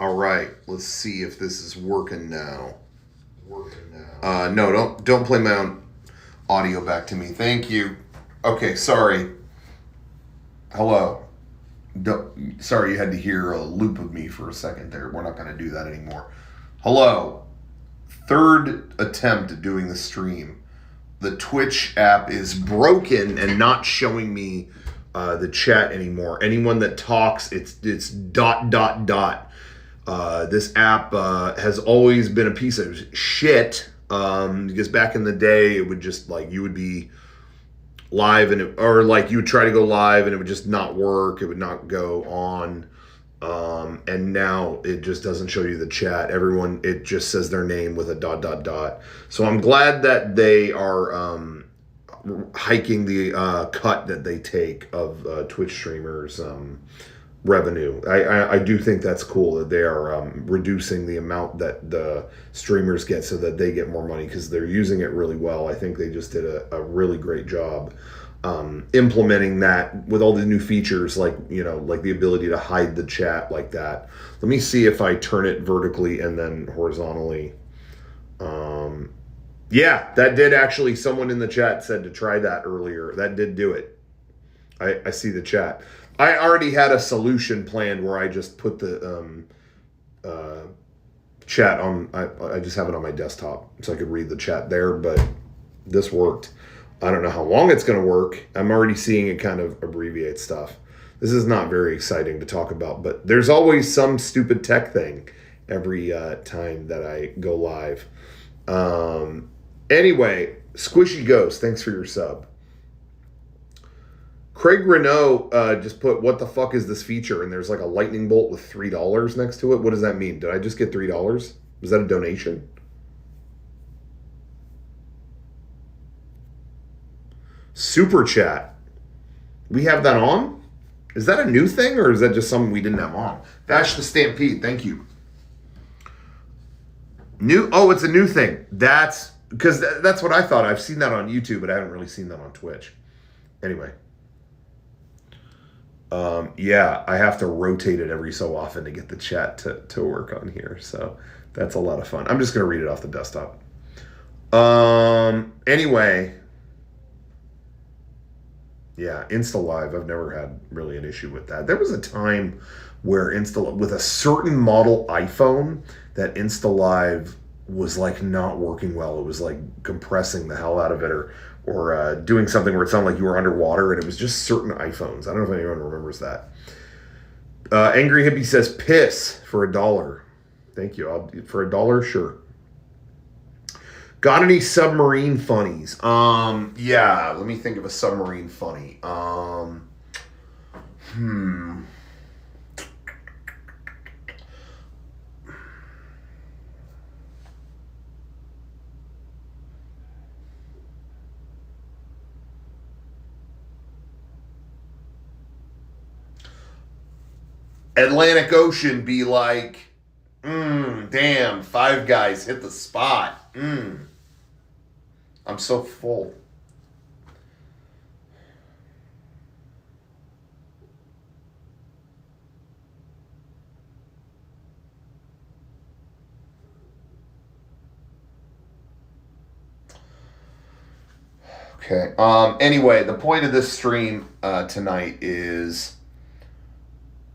All right, let's see if this is working now. No, don't play my own audio back to me. Thank you. Okay, sorry. Hello. Sorry you had to hear a loop of me for a second there. We're not going to do that anymore. Hello. Third attempt at doing the stream. The Twitch app is broken and not showing me the chat anymore. Anyone that talks, it's ... This app has always been a piece of shit because back in the day, it would just you would be live and you would try to go live and it would just not work. It would not go on. And now it just doesn't show you the chat. Everyone, it just says their name with a ... So I'm glad that they are hiking the cut that they take of Twitch streamers' revenue. I do think that's cool that they are reducing the amount that the streamers get so that they get more money because they're using it really well. I think they just did a really great job implementing that with all the new features like the ability to hide the chat like that. Let me see if I turn it vertically and then horizontally. Yeah, that did actually, someone in the chat said to try that earlier. That did do it. I see the chat. I already had a solution planned where I just put the chat on, I just have it on my desktop so I could read the chat there, but this worked. I don't know how long it's going to work. I'm already seeing it kind of abbreviate stuff. This is not very exciting to talk about, but there's always some stupid tech thing every time that I go live. Anyway, Squishy Ghost, thanks for your sub. Craig Renault just put, what the fuck is this feature? And there's like a lightning bolt with $3 next to it. What does that mean? Did I just get $3? Was that a donation? Super chat. We have that on? Is that a new thing or is that just something we didn't have on? Vash the Stampede, thank you. It's a new thing. That's what I thought. I've seen that on YouTube, but I haven't really seen that on Twitch. Anyway. Yeah, I have to rotate it every so often to get the chat to work on here. So that's a lot of fun. I'm just going to read it off the desktop. Anyway. Yeah, Insta Live, I've never had really an issue with that. There was a time where with a certain model iPhone, that Insta Live was not working well. It was compressing the hell out of it or doing something where it sounded like you were underwater, and it was just certain iPhones. I don't know if anyone remembers that. Angry Hippie says, piss for $1. Thank you. For $1, sure. Got any submarine funnies? Yeah, let me think of a submarine funny. Atlantic Ocean be like, damn, Five Guys hit the spot. I'm so full. Okay. Anyway, the point of this stream tonight is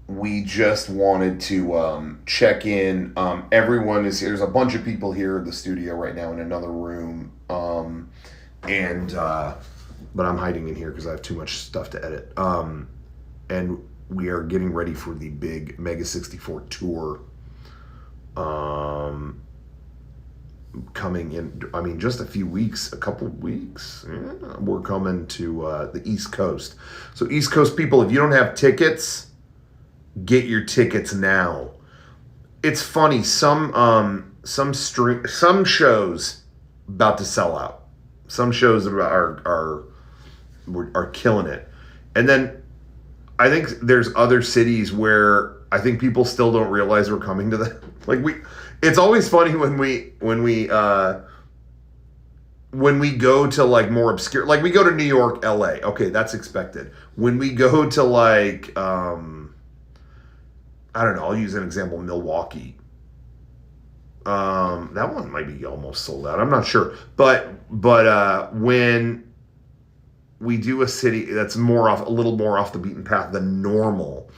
we just wanted to check in. Everyone is here. There's a bunch of people here in the studio right now in another room. But I'm hiding in here because I have too much stuff to edit. And we are getting ready for the big Mega64 tour. Coming in, just a few weeks, a couple of weeks. Yeah, we're coming to the East Coast. So East Coast people, if you don't have tickets, get your tickets now. It's funny, some shows about to sell out. Some shows are killing it. And then I think there's other cities where I think people still don't realize we're coming to the it's always funny when we go to more obscure, we go to New York, LA. Okay, that's expected. When we go to I I don't know, I'll use an example, Milwaukee. That one might be almost sold out. I'm not sure. But when we do a city that's a little more off the beaten path than normal,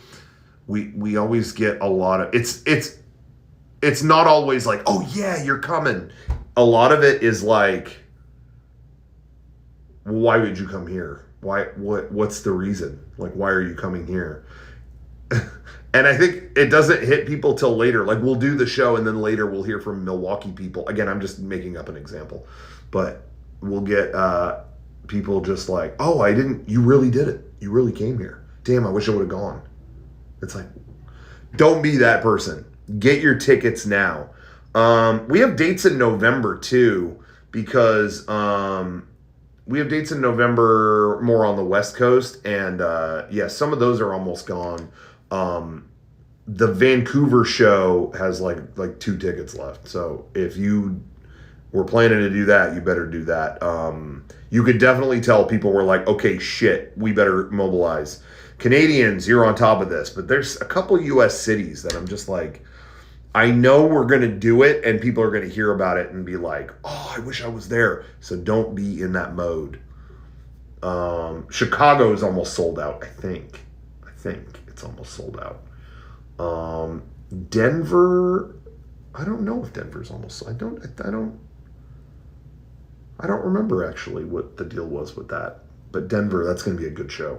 we always get a lot of it's not always like, oh yeah, you're coming. A lot of it is like, why would you come here? What's the reason? Like, why are you coming here? And I think it doesn't hit people till later. Like, we'll do the show and then later we'll hear from Milwaukee people. Again, I'm just making up an example. But we'll get people just like, oh, you really did it. You really came here. Damn, I wish I would have gone. It's like, don't be that person. Get your tickets now. We have dates in November too, because we have dates in November more on the West Coast. And yeah, some of those are almost gone. The Vancouver show has like 2 tickets left. So if you were planning to do that, you better do that. You could definitely tell people were like, okay, shit, we better mobilize. Canadians, you're on top of this. But there's a couple U.S. cities that I'm just like, I know we're going to do it and people are going to hear about it and be like, oh, I wish I was there. So don't be in that mode. Chicago is almost sold out, I think it's almost sold out. Denver, I don't know if Denver's almost, I don't remember actually what the deal was with that. But Denver, that's going to be a good show.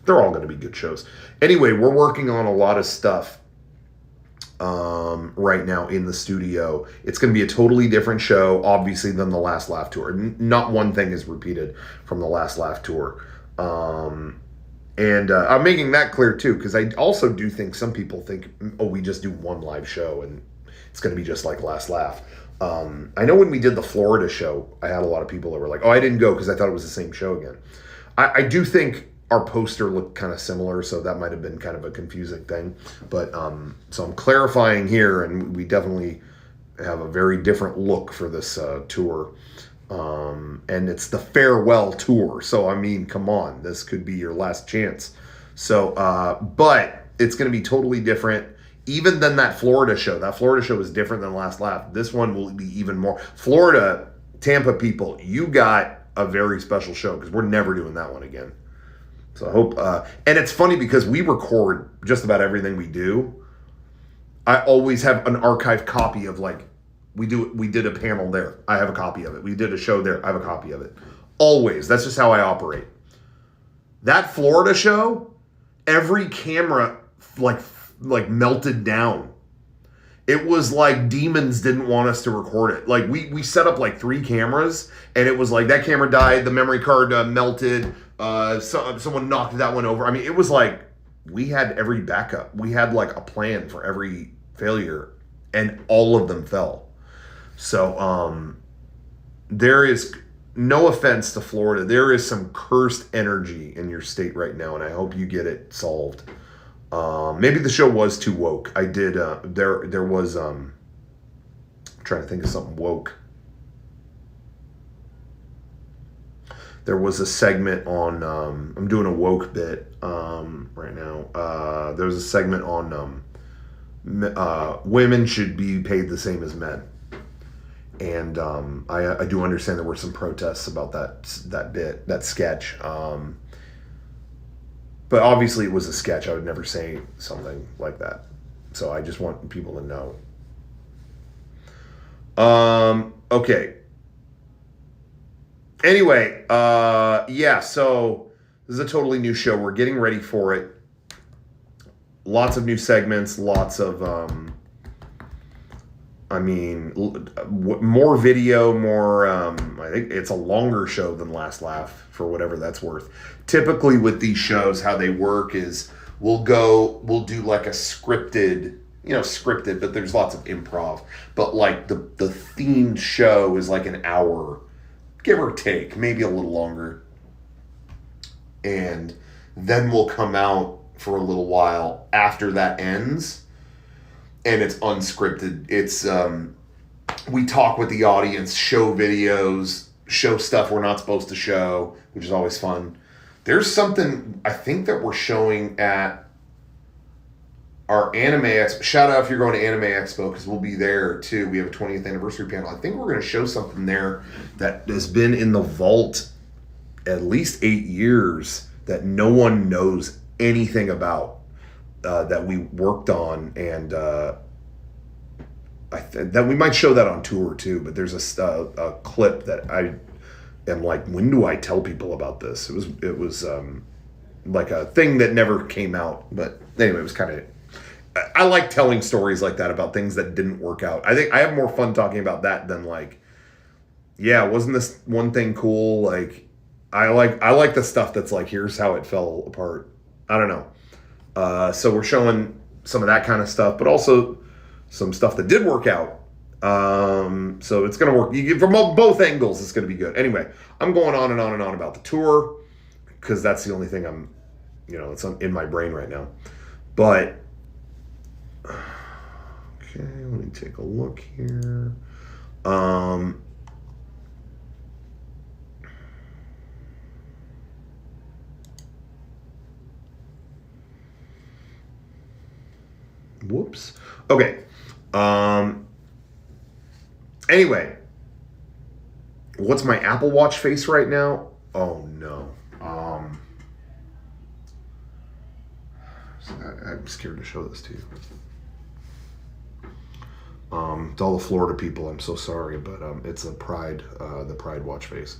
They're all going to be good shows. Anyway, we're working on a lot of stuff right now in the studio. It's going to be a totally different show, obviously, than the Last Laugh tour. Not one thing is repeated from the Last Laugh tour. And I'm making that clear too, because I also do think some people think, oh, we just do one live show and it's going to be just like Last Laugh. I know when we did the Florida show, I had a lot of people that were like, oh, I didn't go because I thought it was the same show again. I do think our poster looked kind of similar, so that might have been kind of a confusing thing. But so I'm clarifying here, and we definitely have a very different look for this tour. And it's the farewell tour. So, I mean, come on, this could be your last chance. So, but it's going to be totally different even than that Florida show. That Florida show was different than Last Laugh. This one will be even more. Florida, Tampa people, you got a very special show because we're never doing that one again. So I hope, and it's funny because we record just about everything we do. I always have an archived copy of like, we did a panel there. I have a copy of it. We did a show there. I have a copy of it. Always. That's just how I operate. That Florida show, every camera like melted down. It was like demons didn't want us to record it. Like we set up like 3 cameras and it was like that camera died, the memory card melted, someone knocked that one over. I mean, it was like we had every backup. We had like a plan for every failure and all of them fell. So there is, no offense to Florida, there is some cursed energy in your state right now, and I hope you get it solved. Maybe the show was too woke. I did, there was, I'm trying to think of something woke. There was a segment on, I'm doing a woke bit right now. There was a segment on women should be paid the same as men. And I do understand there were some protests about that sketch. But obviously it was a sketch. I would never say something like that. So I just want people to know. Okay. Anyway, yeah, so this is a totally new show. We're getting ready for it. Lots of new segments, lots of, more video, more, I think it's a longer show than Last Laugh, for whatever that's worth. Typically with these shows, how they work is we'll do like a scripted, but there's lots of improv. But like the themed show is like an hour, give or take, maybe a little longer. And then we'll come out for a little while after that ends. And it's unscripted. It's, we talk with the audience, show videos, show stuff we're not supposed to show, which is always fun. There's something I think that we're showing at our Anime Expo. Shout out if you're going to Anime Expo, because we'll be there too. We have a 20th anniversary panel. I think we're going to show something there that has been in the vault at least 8 years that no one knows anything about, that we worked on, and that we might show that on tour too. But there's a clip that I am like, when do I tell people about this? It was like a thing that never came out. But anyway, it was kind of, I like telling stories like that about things that didn't work out. I think I have more fun talking about that than like, yeah, wasn't this one thing cool? Like, I like the stuff that's like, here's how it fell apart. I don't know. So we're showing some of that kind of stuff, but also some stuff that did work out. So it's going to work. From both angles, it's going to be good. Anyway, I'm going on and on and on about the tour, because that's the only thing it's in my brain right now. But, okay, let me take a look here. Whoops. Okay. Anyway, what's my Apple Watch face right now? Oh no. I'm scared to show this to you. To all the Florida people, I'm so sorry, but it's the Pride watch face.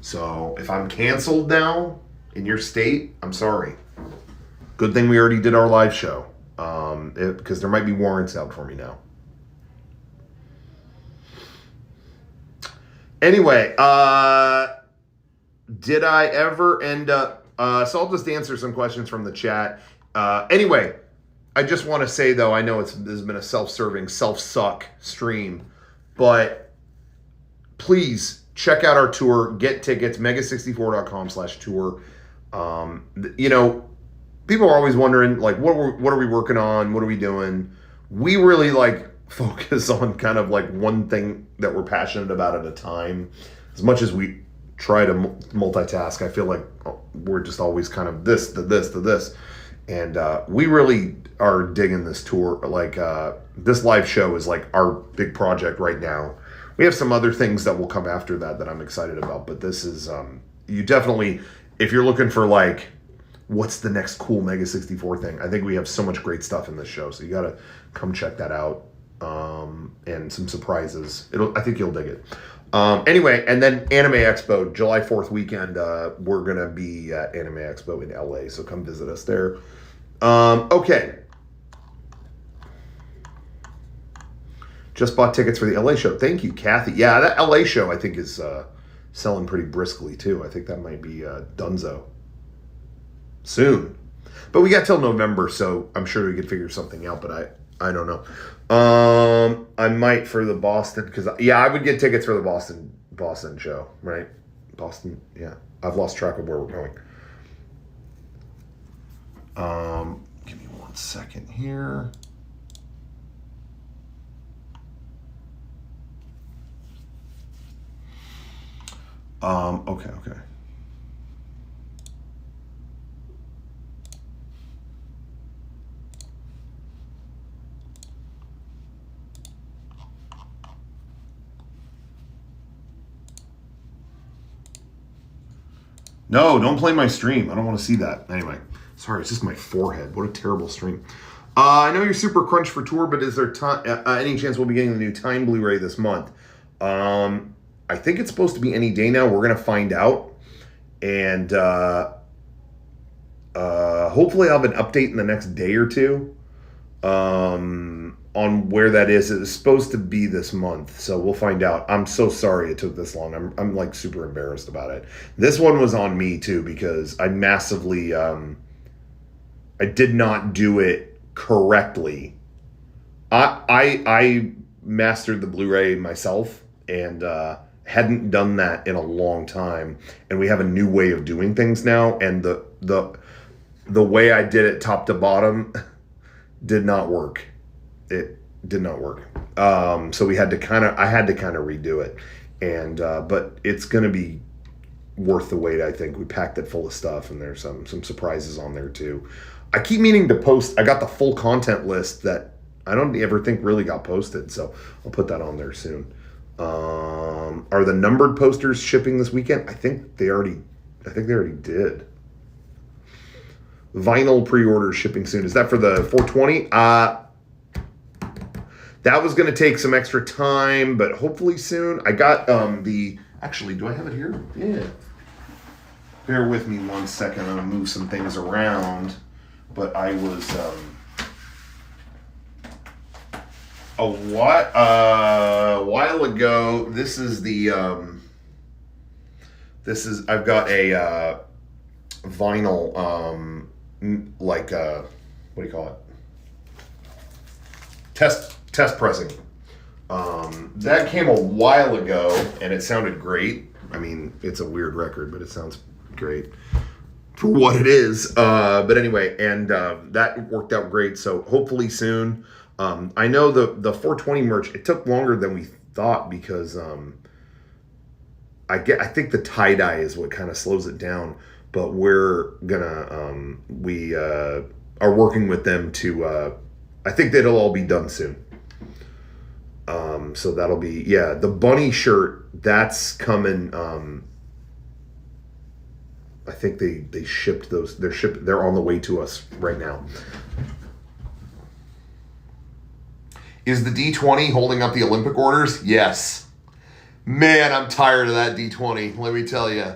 So if I'm canceled now in your state, I'm sorry. Good thing we already did our live show, because there might be warrants out for me now. Anyway, did I ever end up... so I'll just answer some questions from the chat. Anyway, I just want to say, though, I know this has been a self-serving, self-suck stream, but please check out our tour. Get tickets, mega64.com/tour. People are always wondering, like, what are we working on? What are we doing? We really, like, focus on kind of, like, one thing that we're passionate about at a time. As much as we try to multitask, I feel like we're just always kind of this to this to this. And we really are digging this tour. Like, this live show is, like, our big project right now. We have some other things that will come after that I'm excited about. But this is, you definitely, if you're looking for, like, what's the next cool Mega64 thing, I think we have so much great stuff in this show. So you got to come check that out. And some surprises. I think you'll dig it. Anyway, and then Anime Expo, July 4th weekend, we're going to be at Anime Expo in LA. So come visit us there. Okay. Just bought tickets for the LA show. Thank you, Kathy. Yeah, that LA show I think is selling pretty briskly too. I think that might be Dunzo soon. But we got till November, so I'm sure we could figure something out, but I don't know. I might for the Boston, because I would get tickets for the Boston show, right? Boston, yeah. I've lost track of where we're going. Give me 1 second here. Okay. No, don't play my stream. I don't want to see that. Anyway, sorry, it's just my forehead. What a terrible stream. I know you're super crunched for tour, but is there any chance we'll be getting the new Time Blu-ray this month? I think it's supposed to be any day now. We're going to find out. And hopefully I'll have an update in the next day or two on where that is. It's supposed to be this month, so we'll find out. I'm so sorry it took this long. I'm like super embarrassed about it. This one was on me too, because I massively I did not do it correctly. I mastered the Blu-ray myself and hadn't done that in a long time, and we have a new way of doing things now, and the way I did it top to bottom did not work. It did not work. So I had to kind of redo it. And but it's going to be worth the wait, I think. We packed it full of stuff, and there's some surprises on there too. I keep meaning to post. I got the full content list that I don't ever think really got posted, so I'll put that on there soon. Are the numbered posters shipping this weekend? I think they already did. Vinyl pre-order shipping soon. Is that for the 420? That was going to take some extra time, but hopefully soon. I got actually, do I have it here? Yeah. Bear with me 1 second. I'm going to move some things around. But I was a while ago. This is the I've got a vinyl what do you call it? Test pressing. That came a while ago, and it sounded great. I mean, it's a weird record, but it sounds great for what it is. But anyway, and that worked out great. So hopefully soon. I know the 420 merch, it took longer than we thought because I think the tie-dye is what kind of slows it down. But we're gonna we are working with them to I think that'll all be done soon. So that'll be, the bunny shirt, that's coming. I think they shipped those. They're on the way to us right now. Is the D20 holding up the Olympic orders? Yes. Man, I'm tired of that D20. Let me tell you.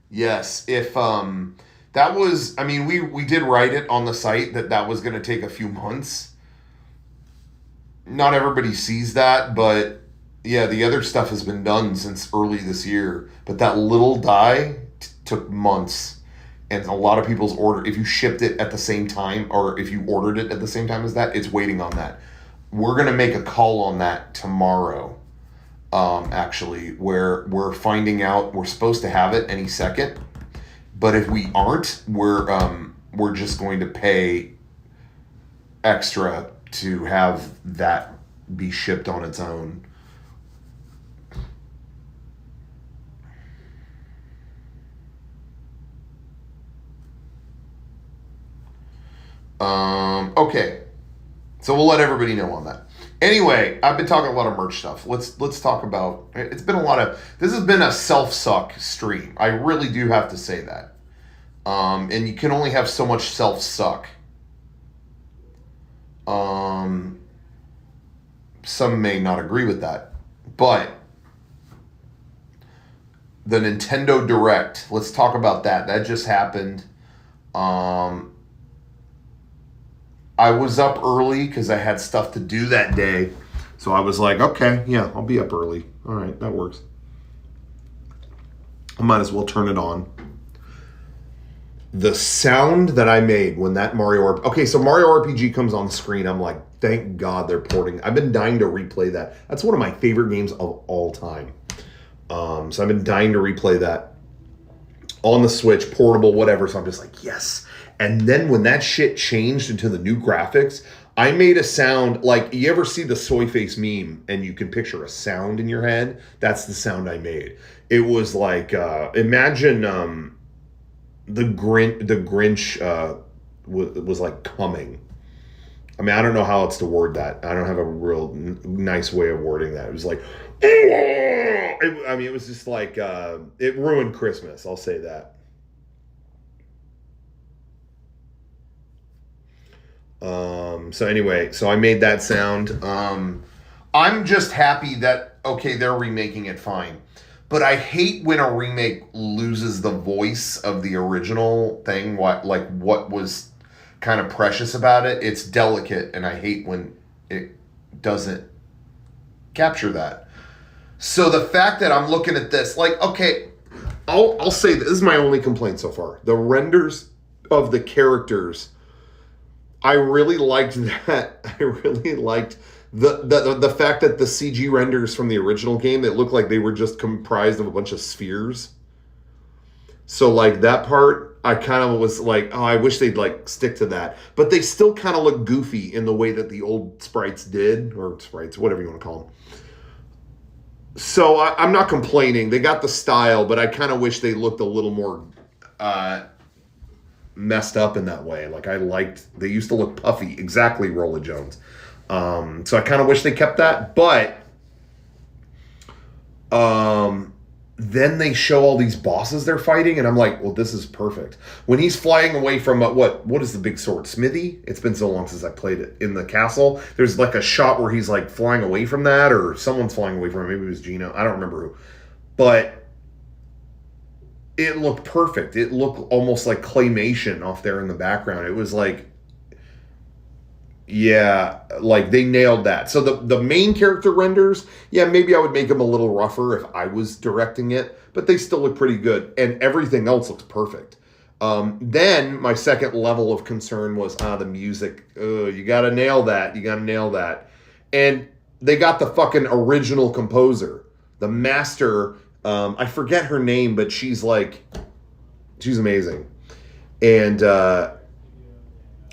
Yes. If that was, I mean, we did write it on the site that was going to take a few months. Not everybody sees that, but yeah, the other stuff has been done since early this year. But that little die took months, and a lot of people's order. If you shipped it at the same time, or if you ordered it at the same time as that, it's waiting on that. We're gonna make a call on that tomorrow. Actually, where we're finding out we're supposed to have it any second, but if we aren't, we're just going to pay extra to have that be shipped on its own. Okay. So we'll let everybody know on that. Anyway, I've been talking a lot of merch stuff. Let's talk about, this has been a self-suck stream. I really do have to say that. And you can only have so much self-suck. Some may not agree with that, but the Nintendo Direct, let's talk about that. That just happened. I was up early because I had stuff to do that day. So I was like, okay, yeah, I'll be up early. All right, that works. I might as well turn it on. The sound that I made when that so Mario RPG comes on the screen, I'm like, thank God they're porting. I've been dying to replay that. That's one of my favorite games of all time. So I've been dying to replay that on the Switch, portable, whatever. So I'm just like, yes. And then when that shit changed into the new graphics, I made a sound like, you ever see the soy face meme and you can picture a sound in your head? That's the sound I made. It was like, imagine the Grinch was like coming. I mean, I don't know how else to word that. I don't have a real nice way of wording that. It was like, it was just like, it ruined Christmas. I'll say that. So anyway, so I made that sound. I'm just happy that, okay, they're remaking it, fine. But I hate when a remake loses the voice of the original thing, what was kind of precious about it. It's delicate, and I hate when it doesn't capture that. So the fact that I'm looking at this, like, okay, I'll say this is my only complaint so far. The renders of the characters, I really liked that. I really liked the fact that the CG renders from the original game, it looked like they were just comprised of a bunch of spheres. So like that part, I kind of was like, oh, I wish they'd like stick to that. But they still kind of look goofy in the way that the old sprites did, or sprites, whatever you want to call them. So I'm not complaining. They got the style, but I kind of wish they looked a little more messed up in that way. Like they used to look puffy, exactly Rolla Jones. So I kind of wish they kept that, but then they show all these bosses they're fighting, and I'm like, well, this is perfect. When he's flying away from what is the big sword? Smithy? It's been so long since I played it. In the castle, there's like a shot where he's like flying away from that, or someone's flying away from him. Maybe it was Gino. I don't remember who. But it looked perfect. It looked almost like claymation off there in the background. It was like, yeah, like they nailed that. So the main character renders, yeah, maybe I would make them a little rougher if I was directing it, but they still look pretty good. And everything else looks perfect. Then my second level of concern was, the music. You got to nail that. You got to nail that. And they got the fucking original composer, the master. I forget her name, but she's amazing. And,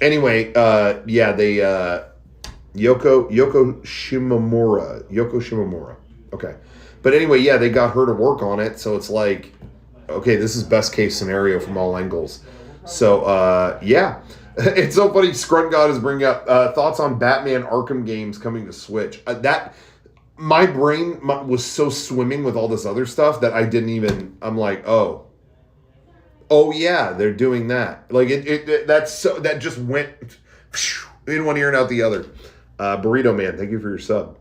anyway, yeah, they Yoko Shimomura. Okay. But anyway, yeah, they got her to work on it, so it's like, okay, this is best case scenario from all angles. So yeah. It's so funny. Scrunt God is bringing up thoughts on Batman Arkham games coming to Switch. That my brain was so swimming with all this other stuff that I didn't even. I'm like, oh yeah, they're doing that. Like that just went in one ear and out the other. Burrito Man, thank you for your sub.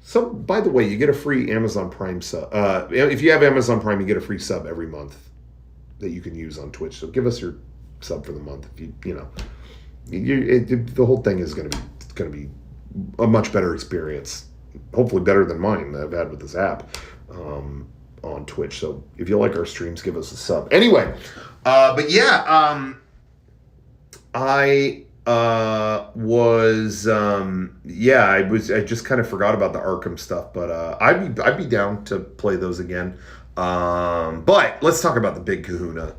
So, by the way, you get a free Amazon Prime sub. If you have Amazon Prime, you get a free sub every month that you can use on Twitch. So give us your sub for the month. If the whole thing is going to be a much better experience. Hopefully better than mine that I've had with this app on Twitch. So if you like our streams, give us a sub. Anyway, but yeah, I just kind of forgot about the Arkham stuff, but I'd be down to play those again. But let's talk about the big kahuna.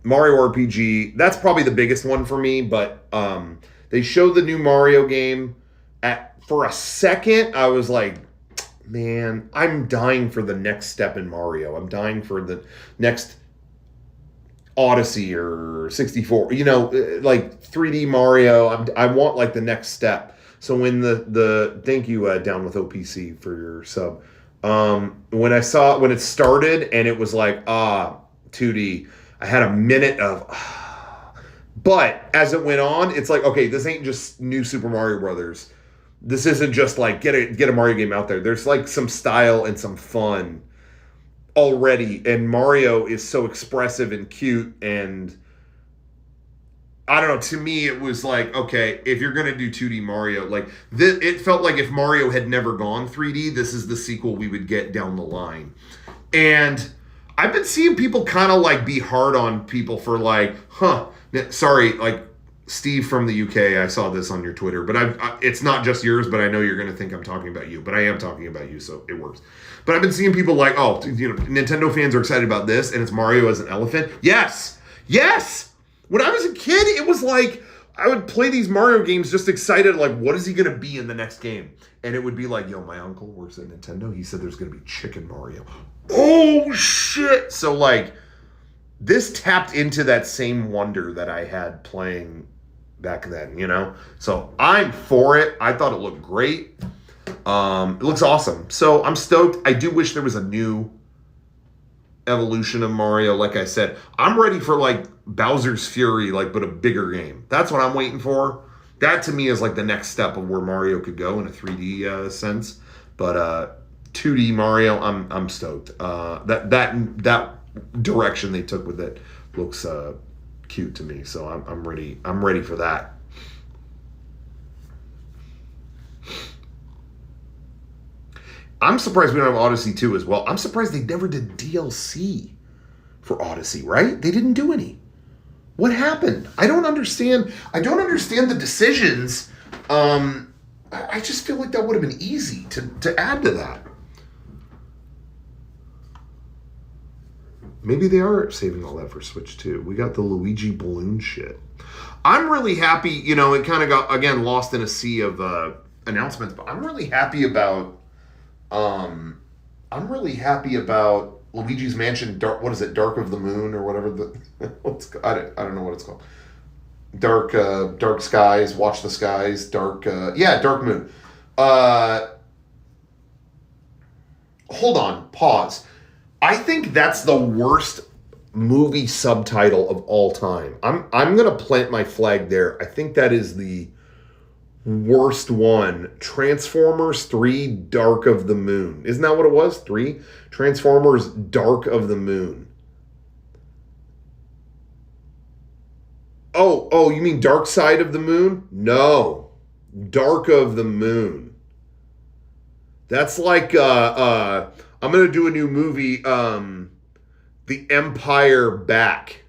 Mario RPG, that's probably the biggest one for me, but they showed the new Mario game. For a second, I was like, man, I'm dying for the next step in Mario. I'm dying for the next Odyssey or 64, like 3D Mario. I want like the next step. So when the thank you Down with OPC for your sub. When it started and it was like 2D, I had a minute of but as it went on, it's like, okay, this ain't just new Super Mario Brothers. This isn't just like get a Mario game out there. There's like some style and some fun already, and Mario is so expressive and cute, and I don't know, to me it was like, okay, if you're gonna do 2D Mario, like it felt like if Mario had never gone 3D, this is the sequel we would get down the line. And I've been seeing people kind of like be hard on people for like, sorry, like Steve from the UK, I saw this on your Twitter, but it's not just yours, but I know you're going to think I'm talking about you, but I am talking about you, so it works. But I've been seeing people like, Nintendo fans are excited about this, and it's Mario as an elephant. Yes! When I was a kid, it was like, I would play these Mario games just excited, like, what is he going to be in the next game? And it would be like, my uncle works at Nintendo. He said there's going to be Chicken Mario. Oh, shit! So, like, this tapped into that same wonder that I had playing back then, So I'm for it. I thought it looked great. It looks awesome. So I'm stoked. I do wish there was a new evolution of Mario. Like I said, I'm ready for like Bowser's Fury, but a bigger game. That's what I'm waiting for. That to me is like the next step of where Mario could go in a 3D sense. But 2D Mario, I'm stoked. That direction they took with it looks cute to me, so I'm ready. I'm ready for that. I'm surprised we don't have Odyssey 2 as well. I'm surprised they never did DLC for Odyssey, right? They didn't do any. What happened? I don't understand the decisions. I just feel like that would have been easy to add to that. Maybe they are saving all that for Switch too. We got the Luigi balloon shit. I'm really happy, it kind of got, again, lost in a sea of announcements, but I'm really happy about I'm really happy about Luigi's Mansion. Dark, what is it? Dark of the Moon or whatever the I don't know what it's called. Dark skies. Watch the skies. Dark. Dark Moon. Hold on. Pause. I think that's the worst movie subtitle of all time. I'm gonna plant my flag there. I think that is the worst one. Transformers 3 Dark of the Moon. Isn't that what it was? 3? Transformers Dark of the Moon. Oh, you mean Dark Side of the Moon? No. Dark of the Moon. That's like I'm gonna do a new movie, The Empire Back.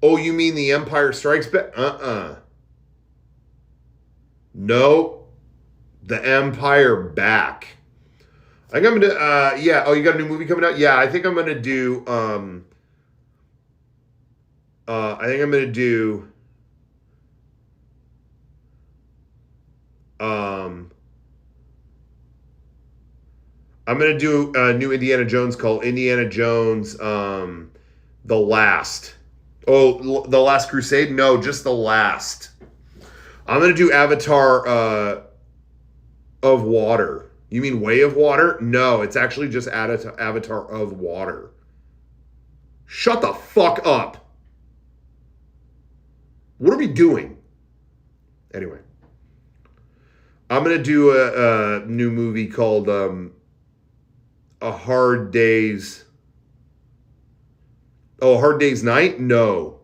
Oh, you mean The Empire Strikes Back? No, The Empire Back. I think I'm gonna. Oh, you got a new movie coming out? Yeah, I think I'm gonna do. I think I'm gonna do. I'm gonna do a new Indiana Jones called Indiana Jones, The Last. Oh, The Last Crusade? No, just The Last. I'm going to do Avatar of Water. You mean Way of Water? No, it's actually just Avatar of Water. Shut the fuck up. What are we doing? Anyway. I'm going to do a new movie called A Hard Day's... Oh, Hard Day's Night? No.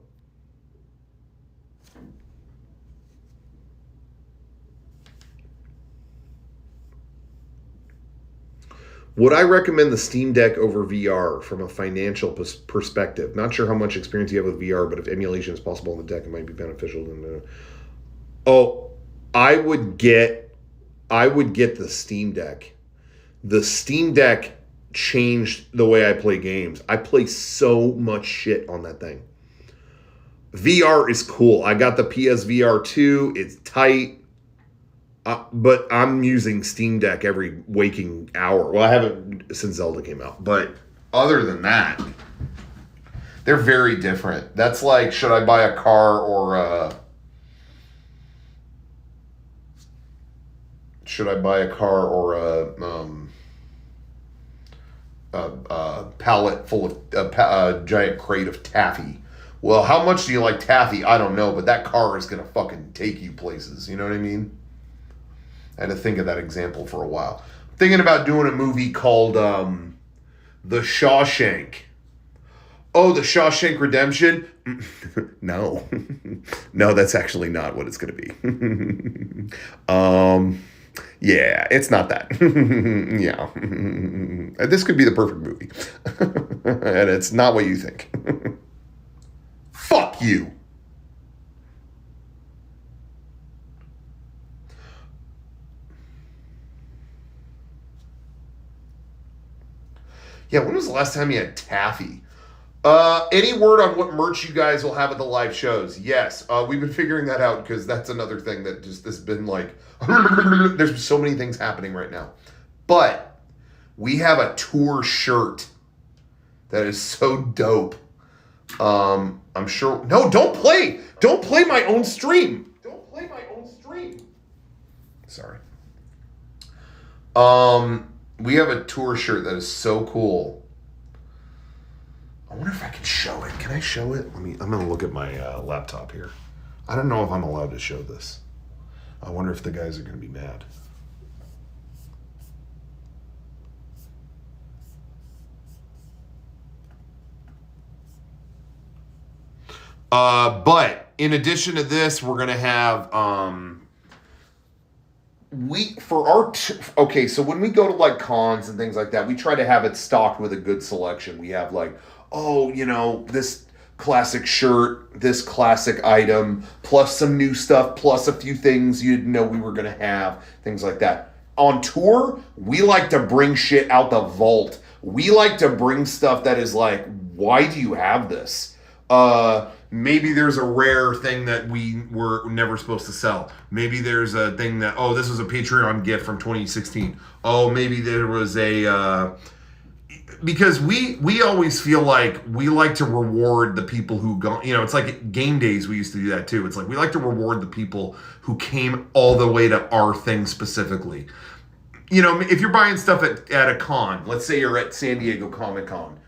Would I recommend the Steam Deck over VR from a financial perspective? Not sure how much experience you have with VR, but if emulation is possible on the deck, it might be beneficial. I would get the Steam Deck. The Steam Deck changed the way I play games. I play so much shit on that thing. VR is cool. I got the PSVR 2. It's tight. But I'm using Steam Deck every waking hour. Well, I haven't since Zelda came out. But other than that, they're very different. That's like, should I buy a car or a pallet full of a giant crate of Taffy? Well, how much do you like Taffy? I don't know, but that car is going to fucking take you places. You know what I mean? I had to think of that example for a while. I'm thinking about doing a movie called The Shawshank. Oh, The Shawshank Redemption? No. No, that's actually not what it's going to be. Yeah, it's not that. Yeah. This could be the perfect movie. And it's not what you think. Fuck you. Yeah, when was the last time you had Taffy? Any word on what merch you guys will have at the live shows? Yes, we've been figuring that out because that's another thing that just has been like, there's so many things happening right now. But we have a tour shirt that is so dope. I'm sure. No, don't play my own stream. Don't play my own stream. Sorry. We have a tour shirt that is so cool. I wonder if I can show it. Can I show it? I'm going to look at my laptop here. I don't know if I'm allowed to show this. I wonder if the guys are going to be mad. But in addition to this, we're going to have... so when we go to like cons and things like that, we try to have it stocked with a good selection. We have like, this classic shirt, this classic item, plus some new stuff, plus a few things you didn't know we were going to have, things like that. On tour, we like to bring shit out the vault. We like to bring stuff that is like, why do you have this? maybe there's a rare thing that we were never supposed to sell. Maybe there's a thing that, oh, this was a Patreon gift from 2016. Oh, maybe there was a because we always feel like we like to reward the people who go, it's like game days, we used to do that too. It's like we like to reward the people who came all the way to our thing specifically. If you're buying stuff at a con, let's say you're at San Diego Comic-Con,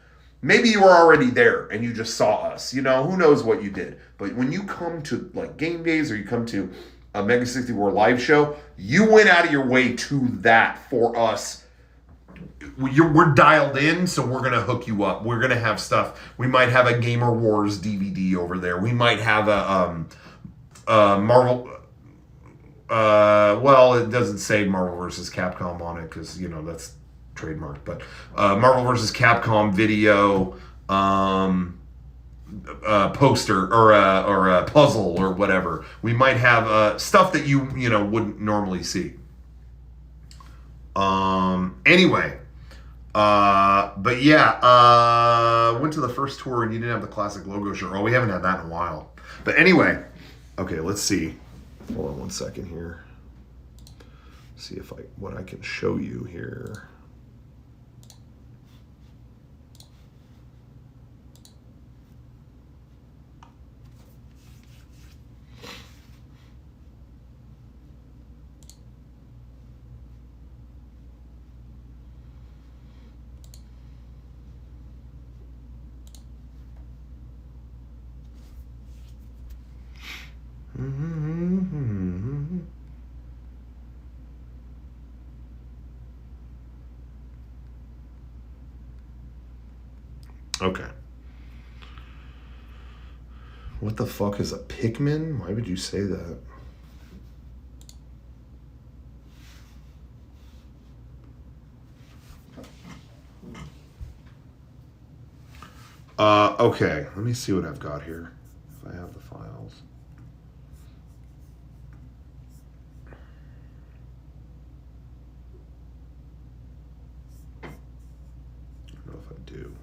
maybe you were already there and you just saw us, who knows what you did. But when you come to like game days or you come to a Mega64 live show, you went out of your way to that for us. We're dialed in, so we're going to hook you up. We're going to have stuff. We might have a Gamer Wars DVD over there. We might have a Marvel... well, it doesn't say Marvel vs. Capcom on it because, that's trademarked. But Marvel vs. Capcom video poster or a puzzle or whatever. We might have stuff that you wouldn't normally see. Anyway, but yeah, went to the first tour and you didn't have the classic logo shirt. Oh, we haven't had that in a while. But anyway, okay, let's see. Hold on one second here. See what I can show you here. Okay. What the fuck is a Pikmin? Why would you say that? Okay. Let me see what I've got here. If I have the files. I don't know if I do.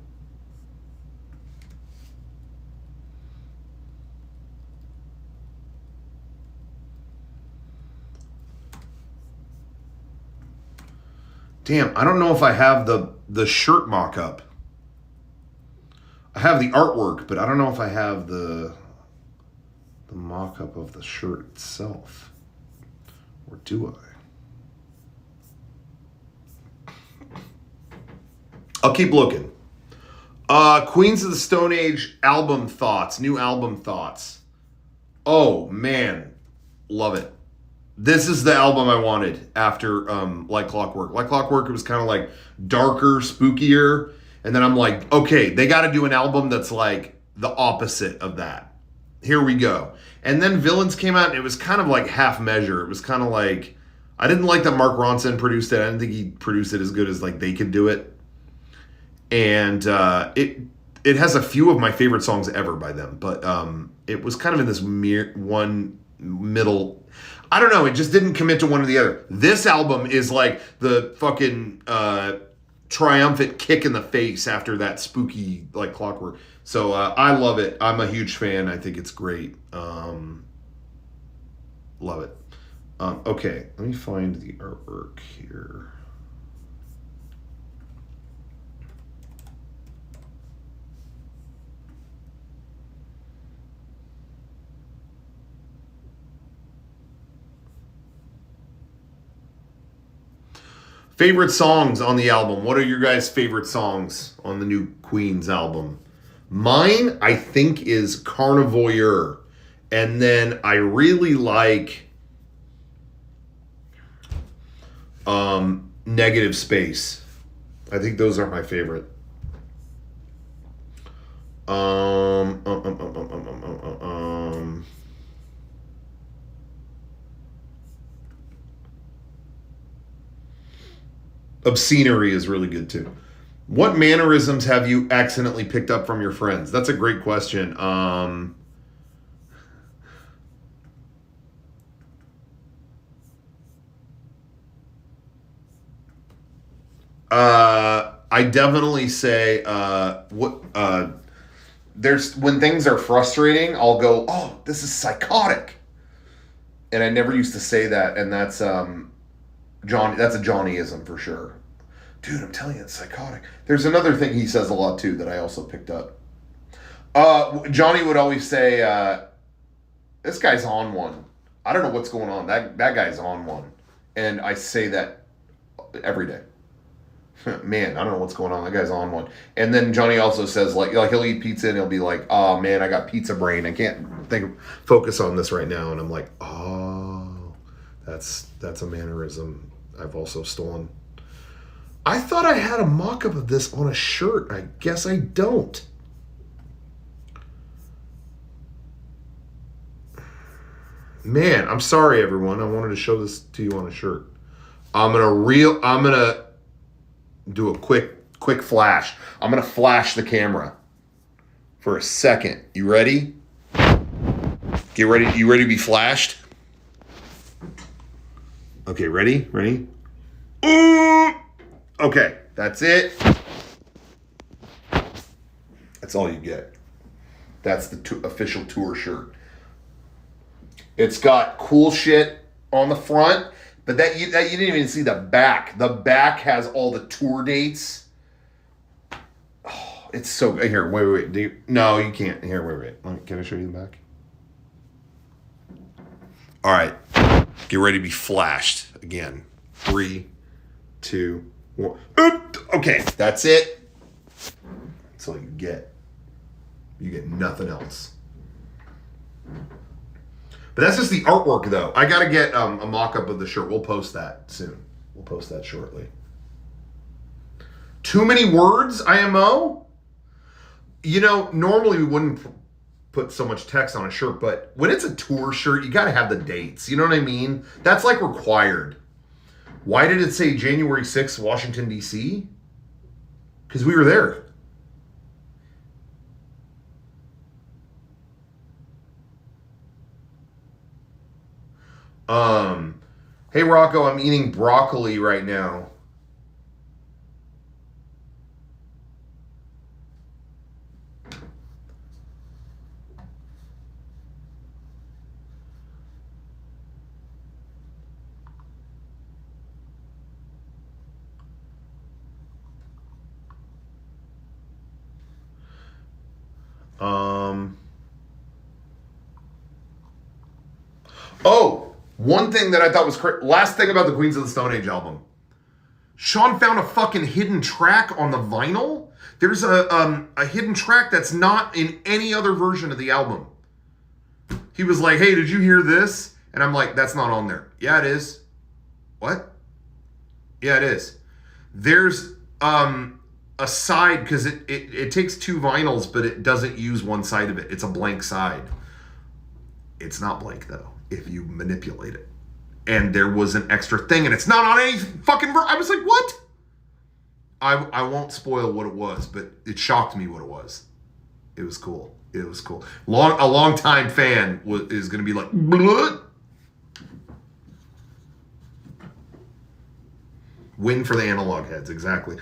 Damn, I don't know if I have the shirt mock-up. I have the artwork, but I don't know if I have the mock-up of the shirt itself. Or do I? I'll keep looking. Queens of the Stone Age album thoughts. New album thoughts. Oh, man. Love it. This is the album I wanted after Like Clockwork. Like Clockwork, it was kind of like darker, spookier. And then I'm like, okay, they got to do an album that's like the opposite of that. Here we go. And then Villains came out and it was kind of like half measure. It was kind of like, I didn't like that Mark Ronson produced it. I didn't think he produced it as good as like they could do it. And it has a few of my favorite songs ever by them. But it was kind of in this one middle... I don't know. It just didn't commit to one or the other. This album is like the fucking triumphant kick in the face after that spooky like Clockwork. So I love it. I'm a huge fan. I think it's great. Love it. Okay, let me find the artwork here. Favorite songs on the album. What are your guys' favorite songs on the new Queens album? Mine, I think, is Carnivoyeur. And then I really like Negative Space. I think those are my favorite. Obscenery is really good too. What mannerisms have you accidentally picked up from your friends? That's a great question. I definitely say there's when things are frustrating, I'll go, oh, this is psychotic. And I never used to say that, and that's Johnny. That's a Johnnyism for sure. Dude, I'm telling you, it's psychotic. There's another thing he says a lot too that I also picked up. Johnny would always say, "This guy's on one. I don't know what's going on. That guy's on one," and I say that every day. Man, I don't know what's going on. That guy's on one. And then Johnny also says like he'll eat pizza and he'll be like, "Oh man, I got pizza brain. I can't focus on this right now." And I'm like, "Oh, that's a mannerism I've also stolen." I thought I had a mock-up of this on a shirt. I guess I don't. Man, I'm sorry, everyone. I wanted to show this to you on a shirt. I'm gonna do a quick flash. I'm gonna flash the camera for a second. You ready? Get ready. You ready to be flashed? Okay, ready? Ready? Okay, that's it. That's all you get. That's the official tour shirt. It's got cool shit on the front, but that you didn't even see the back. The back has all the tour dates. Oh, it's so here. Wait. No, you can't. Here, wait. Can I show you the back? All right, get ready to be flashed again. 3, 2, 1. Okay, that's it. That's all you get. You get nothing else. But that's just the artwork, though. I got to get a mock-up of the shirt. We'll post that soon. We'll post that shortly. Too many words, IMO? You know, normally we wouldn't put so much text on a shirt, but when it's a tour shirt, you got to have the dates. You know what I mean? That's like required. Why did it say January 6th, Washington, D.C.? Because we were there. Hey Rocco, I'm eating broccoli right now. Oh, one thing that I thought was last thing about the Queens of the Stone Age album. Sean found a fucking hidden track on the vinyl. There's a hidden track that's not in any other version of the album. He was like, "Hey, did you hear this?" And I'm like, "That's not on there." "Yeah, it is." "What?" "Yeah, it is." There's a side, because it takes 2 vinyls, but it doesn't use one side of it. It's a blank side. It's not blank, though, if you manipulate it. And there was an extra thing, and it's not on any fucking I was like, what? I won't spoil what it was, but it shocked me what it was. It was cool. It was cool. A long-time fan is going to be like, blood. Win for the analog heads, exactly.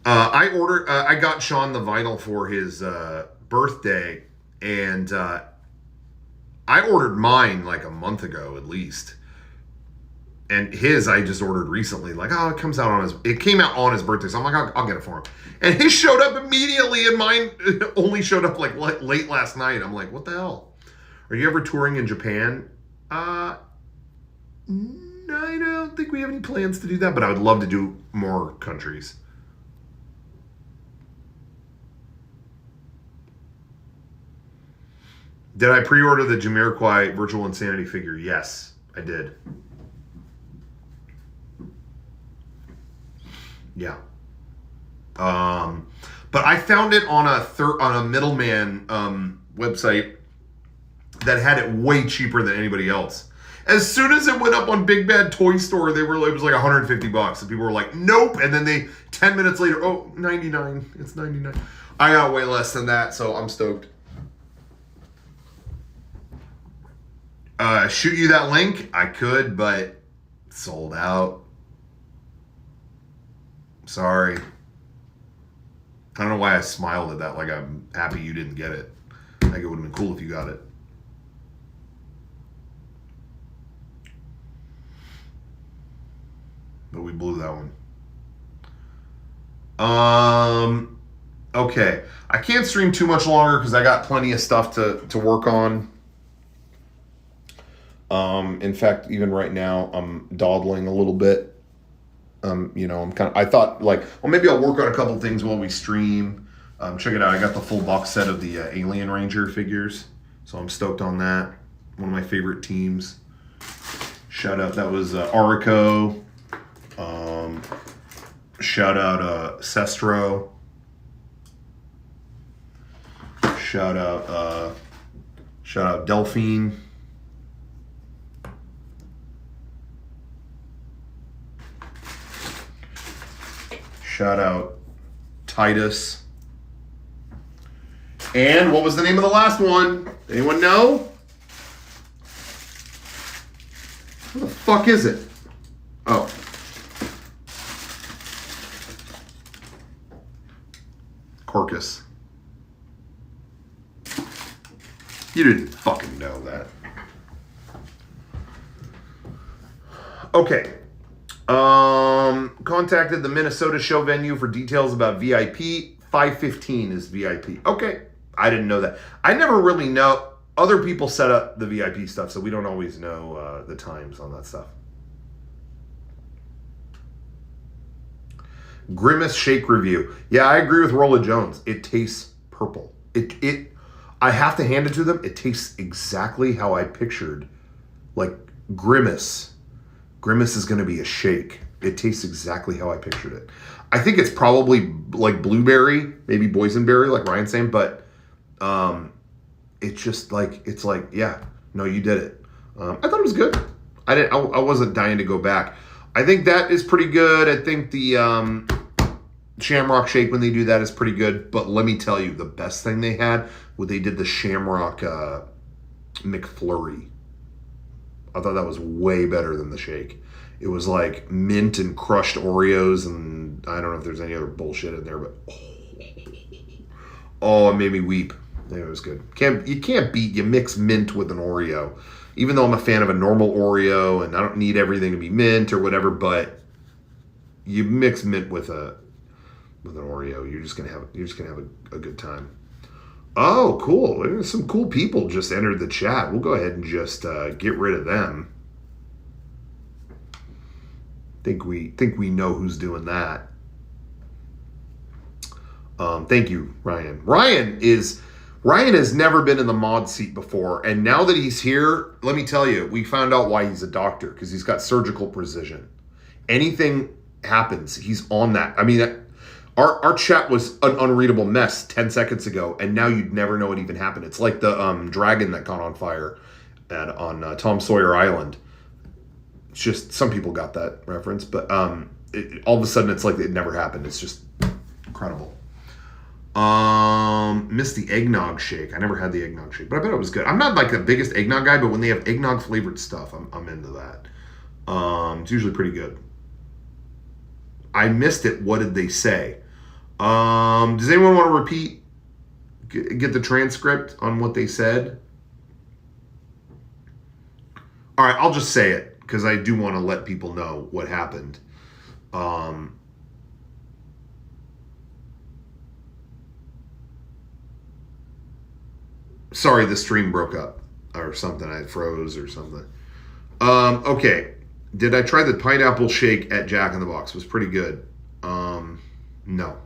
I got Sean the vinyl for his birthday, and I ordered mine like a month ago at least. And his I just ordered recently. Like, oh, it came out on his birthday, so I'm like, I'll get it for him. And his showed up immediately, and mine only showed up like late last night. I'm like, what the hell? Are you ever touring in Japan? No, I don't think we have any plans to do that, but I would love to do more countries. Did I pre-order the Jamiroquai Virtual Insanity figure? Yes, I did. Yeah. But I found it on a middleman website that had it way cheaper than anybody else. As soon as it went up on Big Bad Toy Store, it was like $150, and people were like, "Nope!" And then 10 minutes later, oh, $99. It's $99. I got way less than that, so I'm stoked. Shoot you that link? I could, but sold out. Sorry. I don't know why I smiled at that, like I'm happy you didn't get it. I think it would have been cool if you got it. But we blew that one. Okay. I can't stream too much longer because I got plenty of stuff to work on. In fact, even right now, I'm dawdling a little bit. I thought like, well, maybe I'll work on a couple things while we stream. Check it out. I got the full box set of the Alien Ranger figures. So I'm stoked on that. One of my favorite teams. Shout out. That was Arico. Shout out Sestro. Shout out Delphine. Shout out Titus. And what was the name of the last one? Anyone know? What the fuck is it? Oh. Corcus. You didn't fucking know that. Okay. Contacted the Minnesota show venue for details about VIP. 5:15 is VIP. Okay. I didn't know that. I never really know. Other people set up the VIP stuff, so we don't always know the times on that stuff. Grimace Shake review. Yeah, I agree with Rolla Jones. It tastes purple. I have to hand it to them. It tastes exactly how I pictured. Like Grimace. Grimace is going to be a shake. It tastes exactly how I pictured it. I think it's probably like blueberry, maybe boysenberry, like Ryan's saying, but it's just like, it's like, yeah, no, you did it. I thought it was good. I wasn't dying to go back. I think that is pretty good. I think the Shamrock Shake, when they do that, is pretty good. But let me tell you, the best thing they had was they did the Shamrock McFlurry. I thought that was way better than the shake. It was like mint and crushed Oreos, and I don't know if there's any other bullshit in there, but oh, it made me weep. It was good. You can't beat, you mix mint with an Oreo. Even though I'm a fan of a normal Oreo and I don't need everything to be mint or whatever, but you mix mint with an Oreo, you're just gonna have a good time. Oh, cool. There's some cool people just entered the chat. We'll go ahead and just get rid of them. Think we know who's doing that. Thank you, Ryan. Ryan has never been in the mod seat before, and now that he's here, let me tell you, we found out why he's a doctor, because he's got surgical precision. Anything happens, he's on that. I mean, our chat was an unreadable mess 10 seconds ago, and now you'd never know it even happened. It's like the dragon that caught on fire on Tom Sawyer Island. It's just, some people got that reference, but all of a sudden it's like it never happened. It's just incredible. Missed the eggnog shake. I never had the eggnog shake, but I bet it was good. I'm not like the biggest eggnog guy, but when they have eggnog flavored stuff, I'm into that. It's usually pretty good. I missed it. What did they say? Does anyone want to repeat? Get the transcript on what they said? All right, I'll just say it because I do want to let people know what happened. Sorry, the stream broke up or something. I froze or something. Okay. Did I try the pineapple shake at Jack in the Box? It was pretty good. No.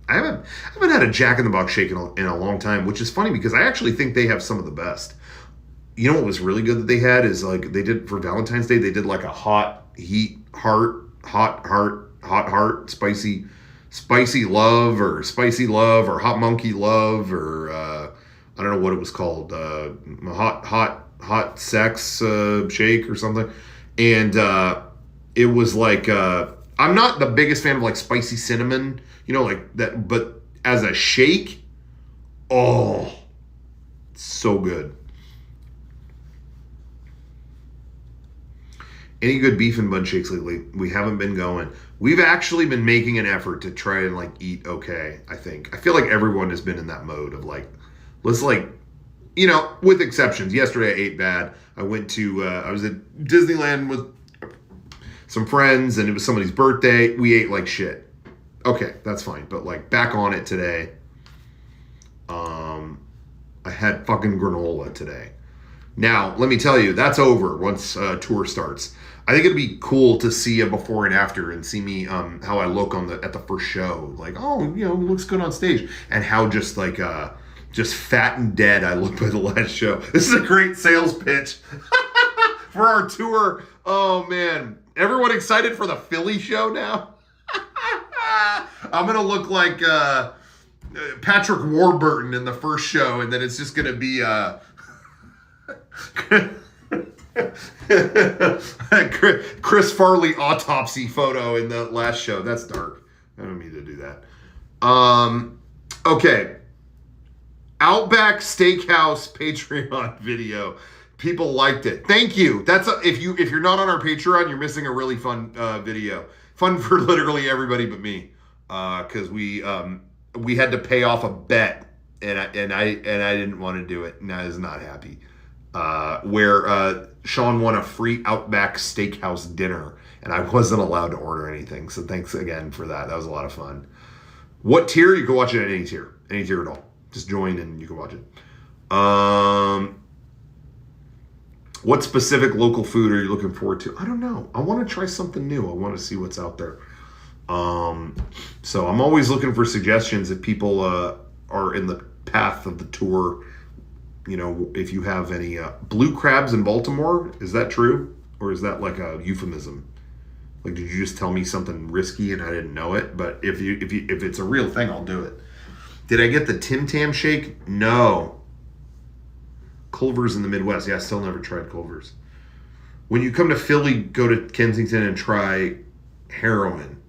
I haven't had a Jack in the Box shake in a long time, which is funny because I actually think they have some of the best. You know what was really good that they had is like they did for Valentine's Day, they did like a hot heart, spicy love or hot monkey love or I don't know what it was called, hot sex shake or something. And it was like I'm not the biggest fan of like spicy cinnamon, like that, but as a shake, oh, so good. Any good beef and bun shakes lately? We haven't been going. We've actually been making an effort to try and like eat okay, I think. I feel like everyone has been in that mode of like, let's like, you know, with exceptions. Yesterday I ate bad. I went to, I was at Disneyland with some friends and it was somebody's birthday. We ate like shit. Okay, that's fine. But like back on it today. I had fucking granola today. Now, let me tell you, that's over once tour starts. I think it'd be cool to see a before and after and see me how I look on at the first show. Like, oh, you know, looks good on stage, and how just like just fat and dead I look by the last show. This is a great sales pitch for our tour. Oh man, everyone excited for the Philly show now? I'm gonna look like Patrick Warburton in the first show, and then it's just gonna be Chris Farley autopsy photo in the last show. That's dark. I don't mean to do that. Okay. Outback Steakhouse Patreon video. People liked it. Thank you. That's if you're not on our Patreon, you're missing a really fun video. Fun for literally everybody but me. Because we had to pay off a bet, and I didn't want to do it, and I was not happy. Where Sean won a free Outback Steakhouse dinner, and I wasn't allowed to order anything. So thanks again for that. That was a lot of fun. What tier? You can watch it at any tier at all. Just join and you can watch it. What specific local food are you looking forward to? I don't know. I want to try something new. I want to see what's out there. So I'm always looking for suggestions if people are in the path of the tour. You know, if you have any blue crabs in Baltimore, is that true? Or is that like a euphemism? Like, did you just tell me something risky and I didn't know it? But if it's a real thing, I'll do it. Did I get the Tim Tam shake? No. Culver's in the Midwest. Yeah, I still never tried Culver's. When you come to Philly, go to Kensington and try heroin.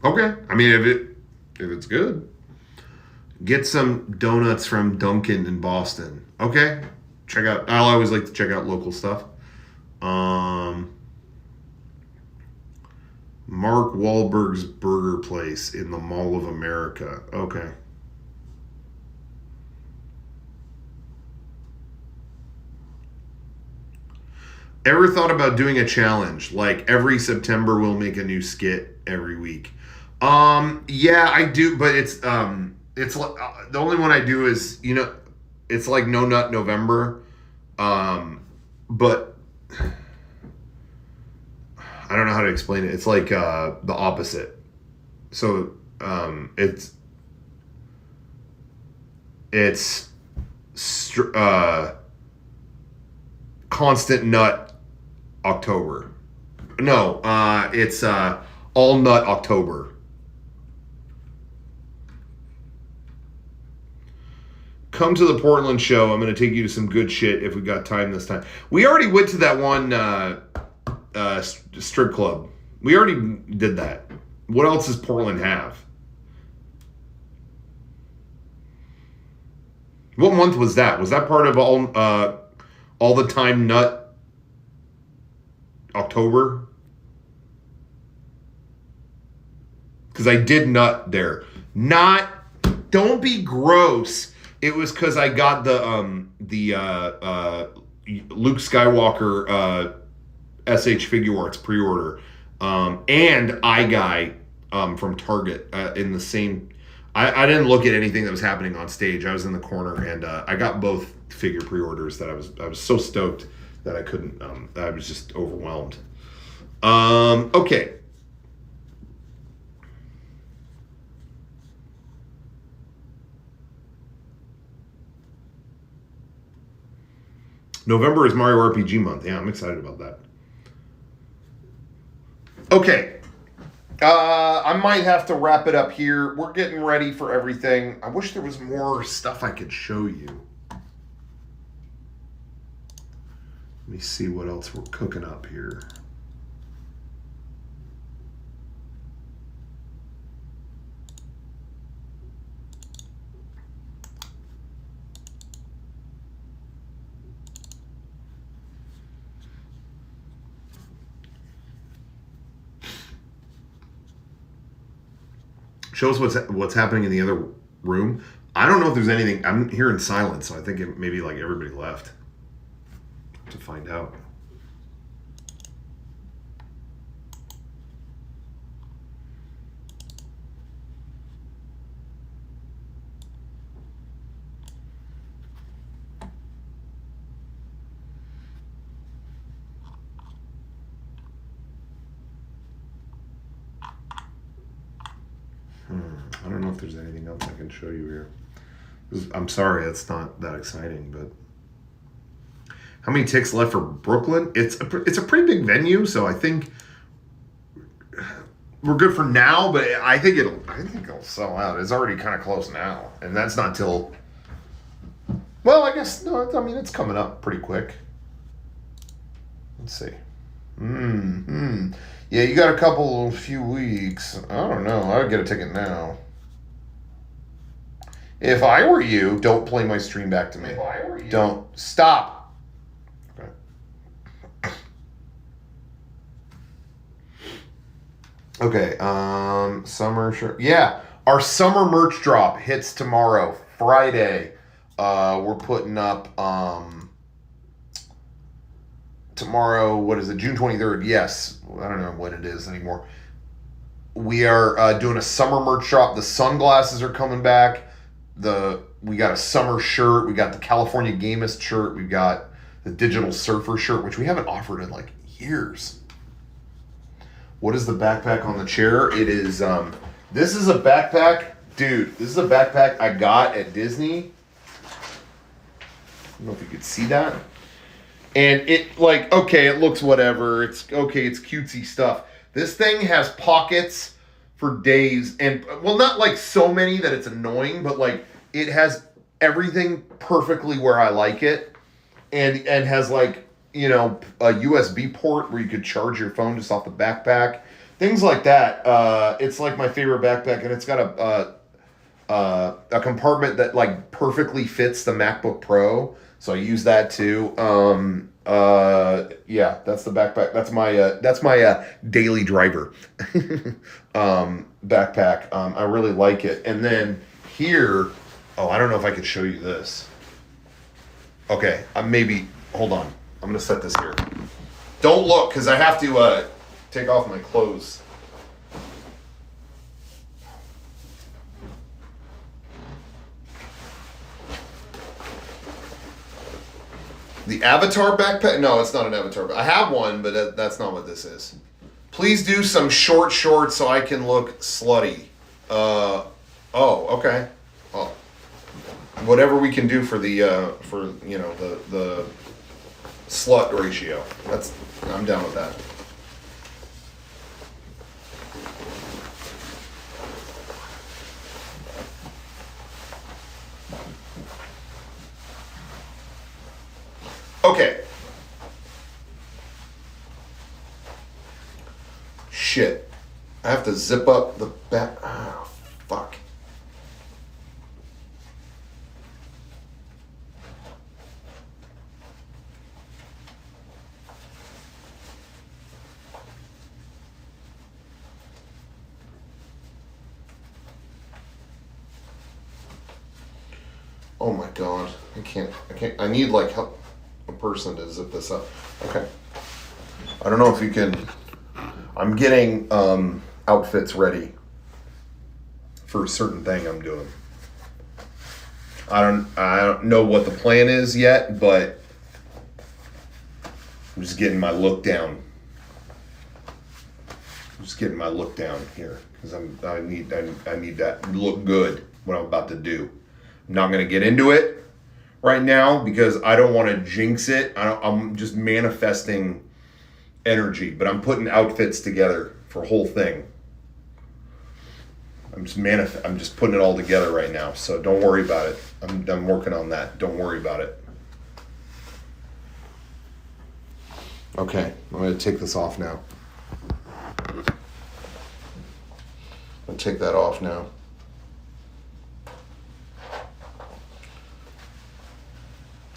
Okay. I mean, if it's good. Get some donuts from Dunkin' in Boston. Okay. Check out. I always like to check out local stuff. Mark Wahlberg's Burger Place in the Mall of America. Okay. Ever thought about doing a challenge? Like every September we'll make a new skit every week. Yeah, I do, but it's like the only one I do is, you know, it's like No Nut November. But I don't know how to explain it. It's like the opposite. So it's Constant Nut October. No, it's All Nut October. Come to the Portland show. I'm going to take you to some good shit if we got time this time. We already went to that one strip club. We already did that. What else does Portland have? What month was that? Was that part of all the time nut October? Because I did nut there. Don't be gross. It was because I got the Luke Skywalker SH Figure Arts pre-order and iGuy from Target in the same. I didn't look at anything that was happening on stage. I was in the corner and I got both figure pre-orders that I was so stoked that I couldn't. I was just overwhelmed. Okay. November is Mario RPG month. Yeah, I'm excited about that. Okay. I might have to wrap it up here. We're getting ready for everything. I wish there was more stuff I could show you. Let me see what else we're cooking up here. Show us what's happening in the other room. I don't know if there's anything. I'm hearing silence, so I think maybe like everybody left to find out. I don't know if there's anything else I can show you here. I'm sorry, it's not that exciting, but how many ticks left for Brooklyn? It's a pretty big venue, so I think we're good for now. But I think it'll sell out. It's already kind of close now, and that's not till. Well, I guess no. I mean, it's coming up pretty quick. Let's see. Yeah, you got a few weeks. I don't know. I would get a ticket now. If I were you, don't play my stream back to me. If I were you. Don't. Stop. Okay. Summer shirt. Yeah. Our summer merch drop hits tomorrow, Friday. We're putting up tomorrow, what is it, June 23rd? Yes. I don't know when it is anymore. We are doing a summer merch drop. The sunglasses are coming back. We got a summer shirt. We got the California Gamist shirt. We've got the Digital Surfer shirt, which we haven't offered in like years. What is the backpack on the chair? It is, this is a backpack. Dude, this is a backpack I got at Disney. I don't know if you could see that. And it, like, okay, it looks whatever. It's okay, it's cutesy stuff. This thing has pockets for days. And, well, not like so many that it's annoying, but like it has everything perfectly where I like it. And has like, you know, a USB port where you could charge your phone just off the backpack. Things like that. It's like my favorite backpack, and it's got a compartment that like perfectly fits the MacBook Pro. So I use that too. Yeah, that's the backpack. That's my daily driver backpack. I really like it. And then here, I don't know if I could show you this. Okay, maybe, hold on. I'm going to set this here. Don't look, because I have to take off my clothes. The Avatar backpack? No, it's not an Avatar. I have one, but that's not what this is. Please do some short shorts so I can look slutty. Okay. Well, whatever we can do for the the slut ratio. I'm down with that. Okay. Shit. I have to zip up the back. Oh, fuck. Oh my god. I can't. I need like help. A person to zip this up. Okay. I don't know if you can. I'm getting outfits ready for a certain thing I'm doing. I don't know what the plan is yet, but I'm just getting my look down. I'm just getting my look down here because I need that look good. What I'm about to do. I'm not gonna get into it right now because I don't want to jinx it. I'm just manifesting energy, but I'm putting outfits together for a whole thing. I'm just putting it all together right now, so don't worry about it. I'm working on that. Don't worry about it. Okay, I'm going to take this off now. I'll take that off now.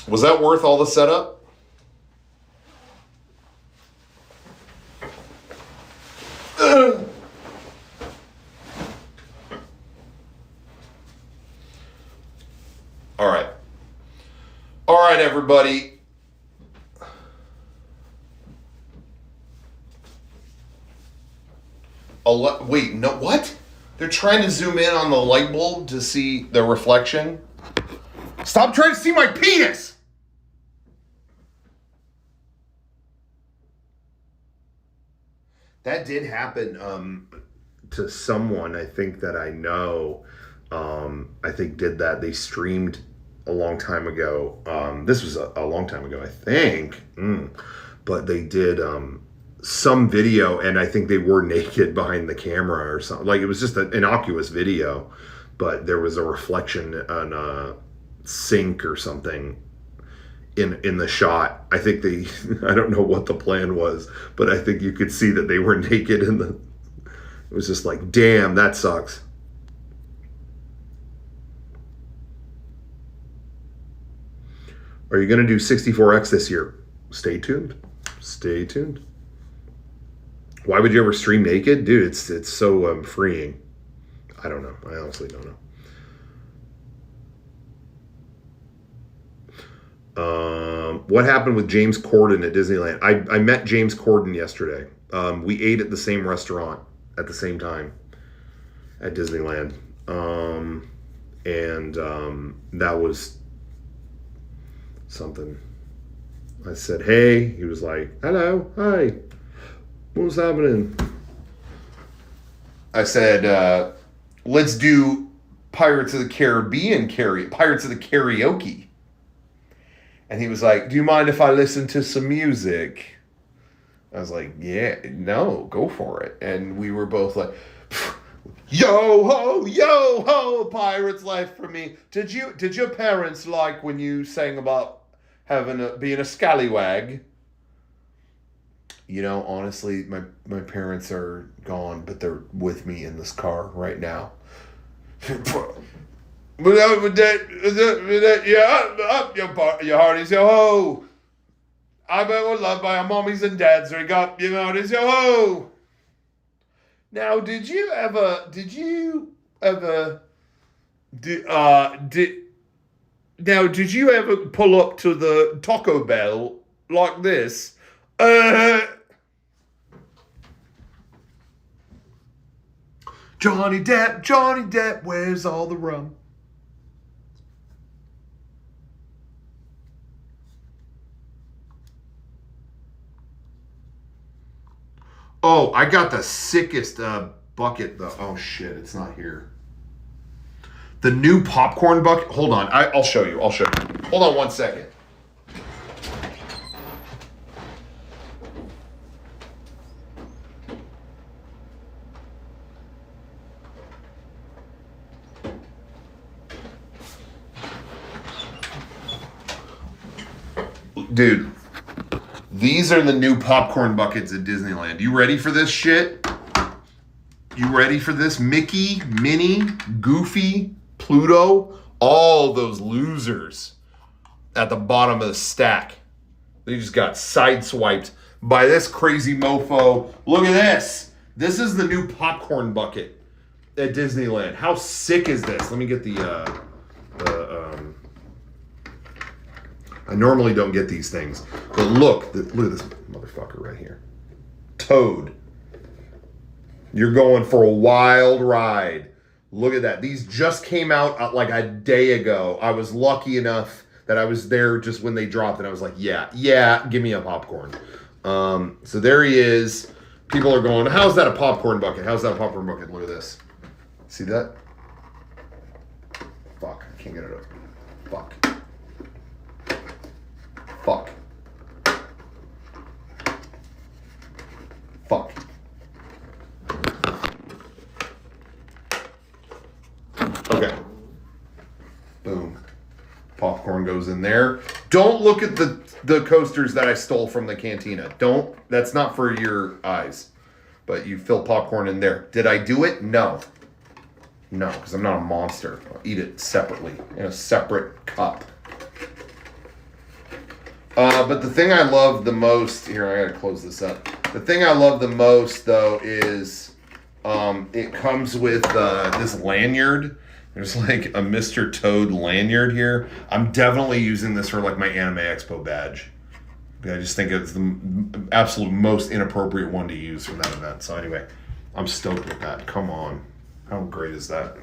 Was that worth all the setup? everybody. Wait, no, what? They're trying to zoom in on the light bulb to see the reflection. Stop trying to see my penis! That did happen to someone I think that I know. I think did that. They streamed a long time ago. This was a long time ago, I think. But they did some video, and I think they were naked behind the camera or something. Like, it was just an innocuous video, but there was a reflection on a sink or something in the shot. I think they, I don't know what the plan was, but I think you could see that they were naked in the, it was just like, damn, that sucks. Are you going to do 64X this year? Stay tuned. Stay tuned. Why would you ever stream naked? Dude, it's so freeing. I don't know. I honestly don't know. What happened with James Corden at Disneyland? I met James Corden yesterday. We ate at the same restaurant at the same time at Disneyland. That was something. I said, hey. He was like, hello, hi. What's happening? I said, let's do Pirates of the Caribbean Pirates of the Karaoke. And he was like, do you mind if I listen to some music? I was like, yeah, no, go for it. And we were both like, yo ho, pirate's life for me. Did your parents like when you sang about being a scallywag? You know, honestly, my parents are gone, but they're with me in this car right now. Your hearties, yo ho. I bet we're loved by our mommies and dads. We got your hearties, yo ho. Now, did you ever pull up to the Taco Bell like this? Johnny Depp, where's all the rum? Oh, I got the sickest bucket. Oh shit, it's not here. The new popcorn bucket. Hold on, I'll show you. Hold on 1 second. Dude, these are the new popcorn buckets at Disneyland. You ready for this shit? You ready for this? Mickey, Minnie, Goofy, Pluto, all those losers at the bottom of the stack. They just got sideswiped by this crazy mofo. Look at this. This is the new popcorn bucket at Disneyland. How sick is this? Let me get I normally don't get these things, but look at this motherfucker right here. Toad. You're going for a wild ride. Look at that. These just came out like a day ago. I was lucky enough that I was there just when they dropped it. I was like, yeah, give me a popcorn. So there he is. People are going, how's that a popcorn bucket? How's that a popcorn bucket? Look at this. See that? Fuck, I can't get it up. Fuck. Okay. Boom. Popcorn goes in there. Don't look at the coasters that I stole from the cantina. Don't. That's not for your eyes. But you fill popcorn in there. Did I do it? No. No, because I'm not a monster. I'll eat it separately in a separate cup. But the thing I love the most, here, I gotta close this up. The thing I love the most, though, is it comes with this lanyard There's like a Mr. Toad lanyard here. I'm definitely using this for like my Anime Expo badge. I just think it's the absolute most inappropriate one to use for that event. So anyway, I'm stoked with that. Come on. How great is that?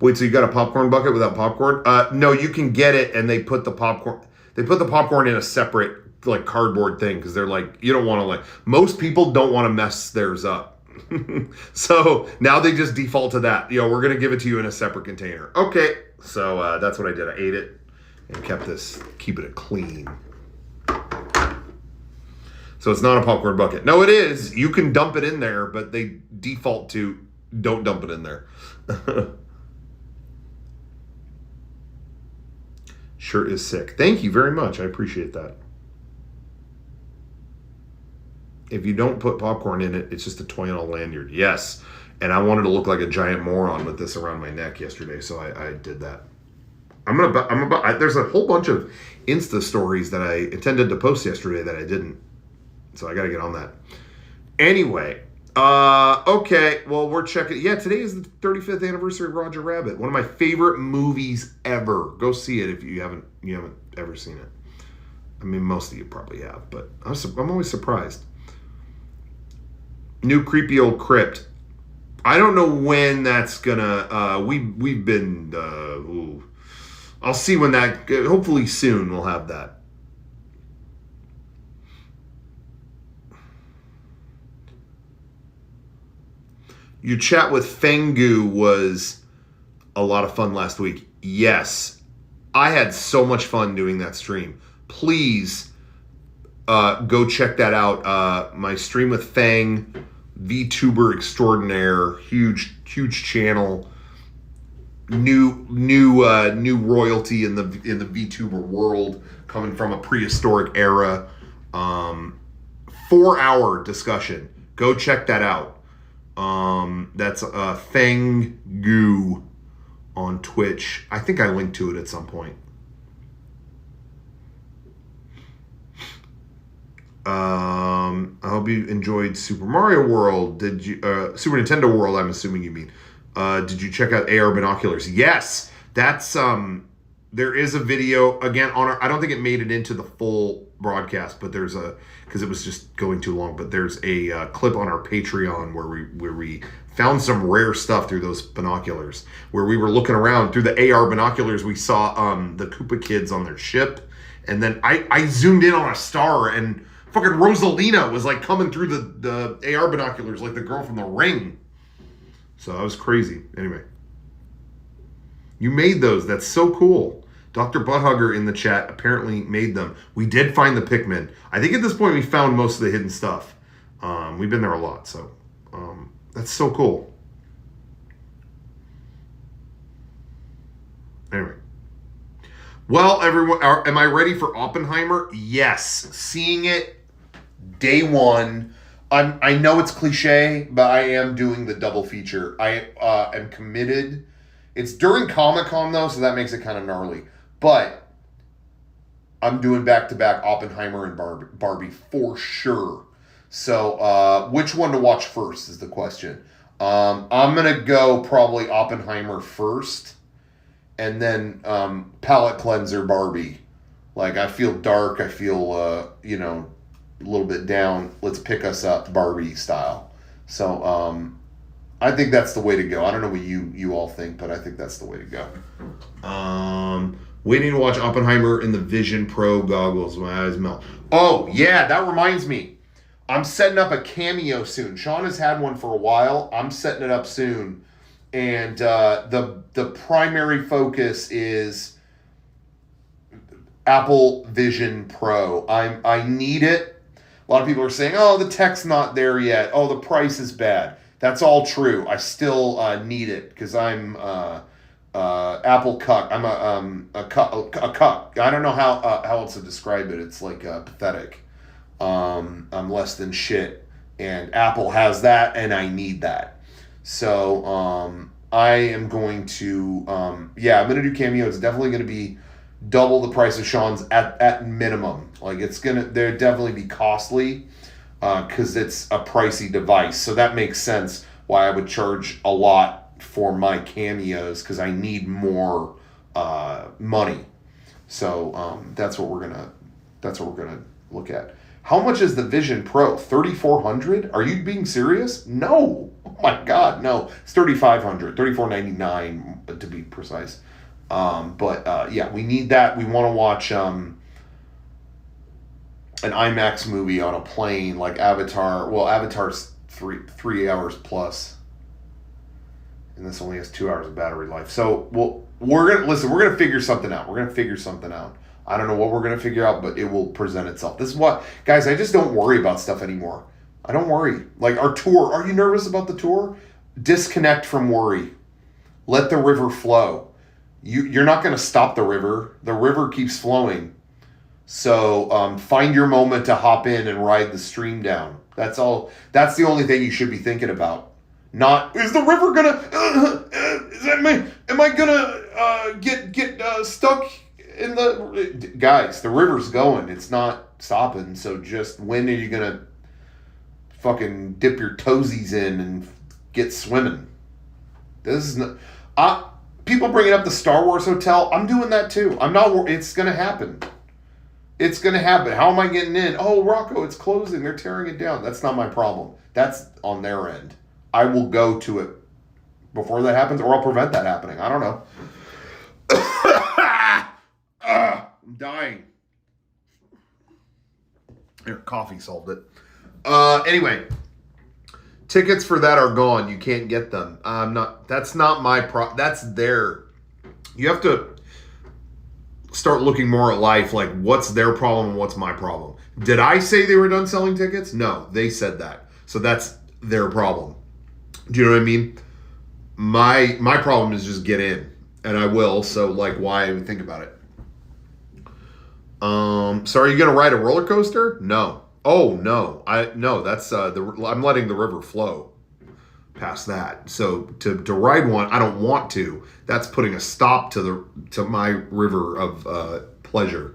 Wait, so you got a popcorn bucket without popcorn? No, you can get it, and they put the popcorn in a separate like cardboard thing because they're like, you don't want to like, most people don't want to mess theirs up. So now they just default to that. We're going to give it to you in a separate container. Okay. So that's what I did. I ate it and keeping it clean. So it's not a popcorn bucket. No, it is. You can dump it in there, but they default to don't dump it in there. Shirt is sick. Thank you very much. I appreciate that. If you don't put popcorn in it, it's just a toy on a lanyard. Yes. And I wanted to look like a giant moron with this around my neck yesterday, so I did that. There's a whole bunch of Insta stories that I intended to post yesterday that I didn't. So I got to get on that. Anyway, okay. Well, we're checking. Yeah, today is the 35th anniversary of Roger Rabbit. One of my favorite movies ever. Go see it if you haven't ever seen it. I mean, most of you probably have, but I'm always surprised. New creepy old crypt. I don't know when that's gonna. We've been. I'll see when that. Hopefully soon we'll have that. Your chat with Fengu was a lot of fun last week. Yes, I had so much fun doing that stream. Please go check that out. My stream with Fang, VTuber extraordinaire, huge channel, new royalty in the VTuber world, coming from a prehistoric era. 4-hour discussion. Go check that out. That's Fengu on Twitch. I think I linked to it at some point. I hope you enjoyed Super Mario World. Did you Super Nintendo World, I'm assuming you mean. Did you check out AR binoculars? Yes. That's there is a video again on our, I don't think it made it into the full broadcast, but there's because it was just going too long, but there's a clip on our Patreon where we found some rare stuff through those binoculars, where we were looking around through the AR binoculars. We saw the Koopa kids on their ship, and then I zoomed in on a star, and fucking Rosalina was like coming through the AR binoculars like the girl from The Ring. So that was crazy. Anyway, you made those. That's so cool. Dr. Butthugger in the chat apparently made them. We did find the Pikmin. I think at this point we found most of the hidden stuff. We've been there a lot, so that's so cool. Anyway. Well, everyone, am I ready for Oppenheimer? Yes. Seeing it day one. I know it's cliche, but I am doing the double feature. I am committed. It's during Comic-Con, though, so that makes it kind of gnarly. But I'm doing back-to-back Oppenheimer and Barbie for sure. So which one to watch first is the question. I'm going to go probably Oppenheimer first, and then palette cleanser Barbie. Like, I feel dark. I feel, a little bit down. Let's pick us up Barbie style. So I think that's the way to go. I don't know what you all think, but I think that's the way to go. Waiting to watch Oppenheimer in the Vision Pro goggles. My eyes melt. Oh, yeah, that reminds me. I'm setting up a Cameo soon. Sean has had one for a while. I'm setting it up soon. And the primary focus is Apple Vision Pro. I need it. A lot of people are saying, oh, the tech's not there yet. Oh, the price is bad. That's all true. I still need it because I'm Apple cuck. I'm a cuck. I don't know how else to describe it. It's like pathetic. I'm less than shit, and Apple has that, and I need that. So I am going to I'm going to do Cameo. It's definitely going to be double the price of Sean's at minimum. Like, they'll definitely be costly because it's a pricey device. So that makes sense why I would charge a lot for my cameos, because I need more money. So that's what we're gonna look at. How much is the Vision Pro? $3,400? Are you being serious? No. Oh my God, no. It's $3,500, $3,499 to be precise. But yeah, we need that. We want to watch an IMAX movie on a plane like Avatar. Well, Avatar's three hours plus, and this only has 2 hours of battery life. So we're gonna figure something out. I don't know what we're gonna figure out, but it will present itself. This is what, guys, I just don't worry about stuff anymore. I don't worry. Like our tour, are you nervous about the tour? Disconnect from worry. Let the river flow. You're not going to stop the river. The river keeps flowing. So find your moment to hop in and ride the stream down. That's all. That's the only thing you should be thinking about. Not, is the river gonna? Am I gonna get stuck in the? Guys, the river's going. It's not stopping. So just, when are you gonna fucking dip your toesies in and get swimming? This is not. People bringing up the Star Wars hotel. I'm doing that too. I'm not. It's gonna happen. It's gonna happen. How am I getting in? Oh, Rocco, it's closing. They're tearing it down. That's not my problem. That's on their end. I will go to it before that happens, or I'll prevent that happening. I don't know. I'm dying. Here, coffee solved it. Anyway. Tickets for that are gone. You can't get them. That's not my that's their. You have to start looking more at life like, what's their problem and what's my problem. Did I say they were done selling tickets? No, they said that. So that's their problem. Do you know what I mean? My problem is just get in, and I will. So like, why even think about it? So are you gonna ride a roller coaster? No. Oh no, that's I'm letting the river flow past that. So to ride one, I don't want to. That's putting a stop to my river of pleasure.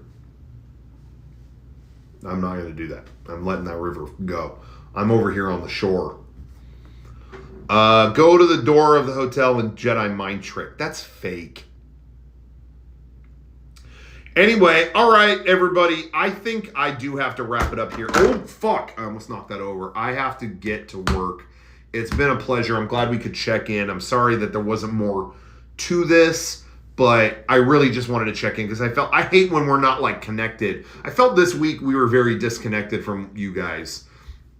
I'm not going to do that. I'm letting that river go. I'm over here on the shore. Go to the door of the hotel and Jedi mind trick. That's fake. Anyway, all right, everybody. I think I do have to wrap it up here. Oh, fuck. I almost knocked that over. I have to get to work. It's been a pleasure. I'm glad we could check in. I'm sorry that there wasn't more to this, but I really just wanted to check in because I hate when we're not like connected. I felt this week we were very disconnected from you guys.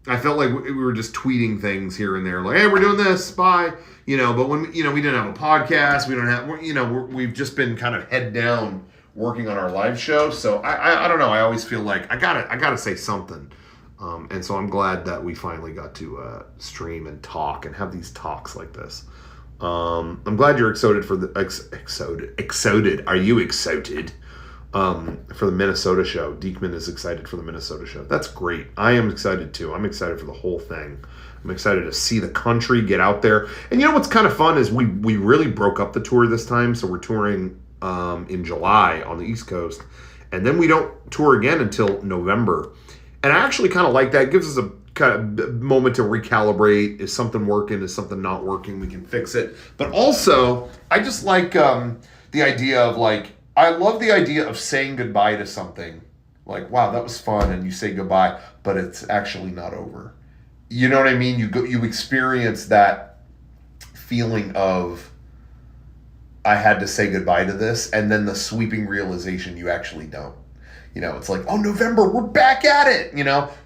I felt like we were just tweeting things here and there, like, hey, we're doing this, bye. But when, we didn't have a podcast. We don't have, we've just been kind of head down working on our live show. So I don't know. I always feel like I gotta say something. And so I'm glad that we finally got to stream and talk and have these talks like this. I'm glad you're excited for the excited. Are you excited for the Minnesota show? Deekman is excited for the Minnesota show. That's great. I am excited too. I'm excited for the whole thing. I'm excited to see the country, get out there. And what's kind of fun is we really broke up the tour this time. So we're touring in July on the East Coast, and then we don't tour again until November. And I actually kind of like that. It gives us a kind of moment to recalibrate. Is something working? Is something not working? We can fix it. But also, I just like the idea of I love the idea of saying goodbye to something. Like, wow, that was fun, and you say goodbye, but it's actually not over. You know what I mean? You experience that feeling of, I had to say goodbye to this, and then the sweeping realization you actually don't. It's like, oh, November, we're back at it,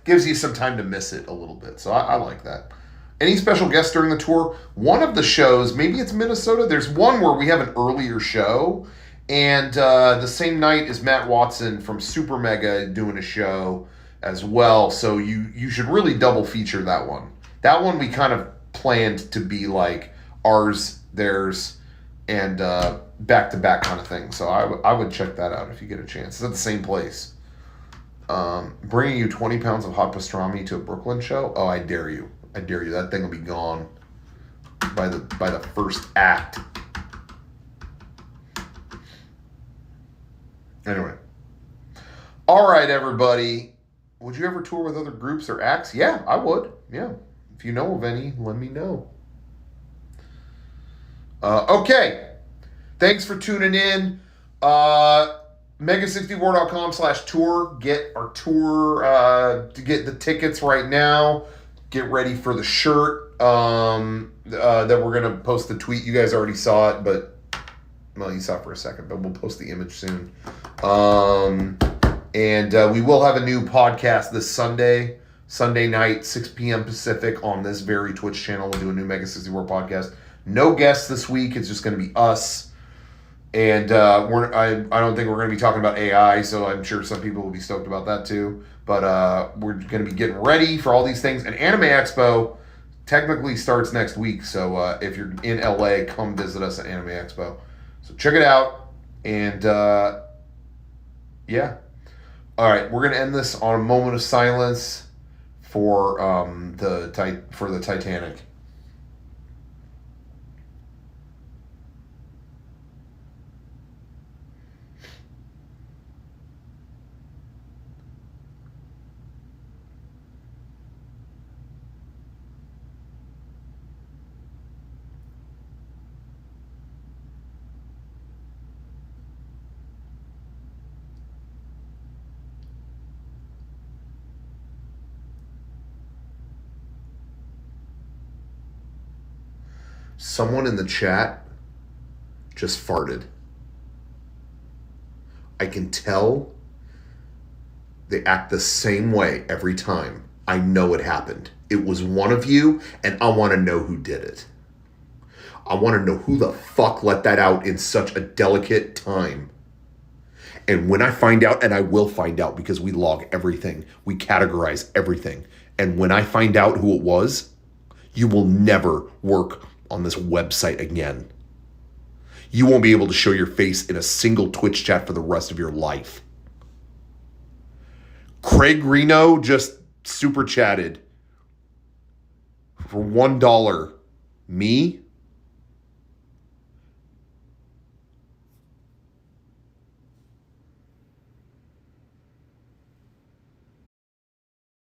gives you some time to miss it a little bit. So I like that. Any special guests during the tour? One of the shows, maybe it's Minnesota. There's one where we have an earlier show, and the same night is Matt Watson from Super Mega doing a show as well. So you should really double feature that one. That one we kind of planned to be like ours, theirs, and back-to-back kind of thing. So I would check that out if you get a chance. It's at the same place. Bringing you 20 pounds of hot pastrami to a Brooklyn show? Oh, I dare you. I dare you. That thing will be gone by the first act. Anyway. All right, everybody. Would you ever tour with other groups or acts? Yeah, I would. Yeah. If you know of any, let me know. Okay. Thanks for tuning in. Mega64.com/tour. Get our tour to get the tickets right now. Get ready for the shirt that we're going to post the tweet. You guys already saw it, but, well, you saw it for a second, but we'll post the image soon. And we will have a new podcast this Sunday night, 6 p.m. Pacific on this very Twitch channel. We'll do a new Mega64 podcast. No guests this week. It's just going to be us. And I don't think we're going to be talking about AI, so I'm sure some people will be stoked about that too. But we're going to be getting ready for all these things. And Anime Expo technically starts next week. So if you're in LA, come visit us at Anime Expo. So check it out. And yeah. All right, we're going to end this on a moment of silence for the Titanic. Someone in the chat just farted. I can tell they act the same way every time. I know it happened. It was one of you, and I want to know who did it. I want to know who the fuck let that out in such a delicate time. And when I find out, and I will find out because we log everything, we categorize everything. And when I find out who it was, you will never work on this website again. You won't be able to show your face in a single Twitch chat for the rest of your life. Craig Reno just super chatted for $1. Me?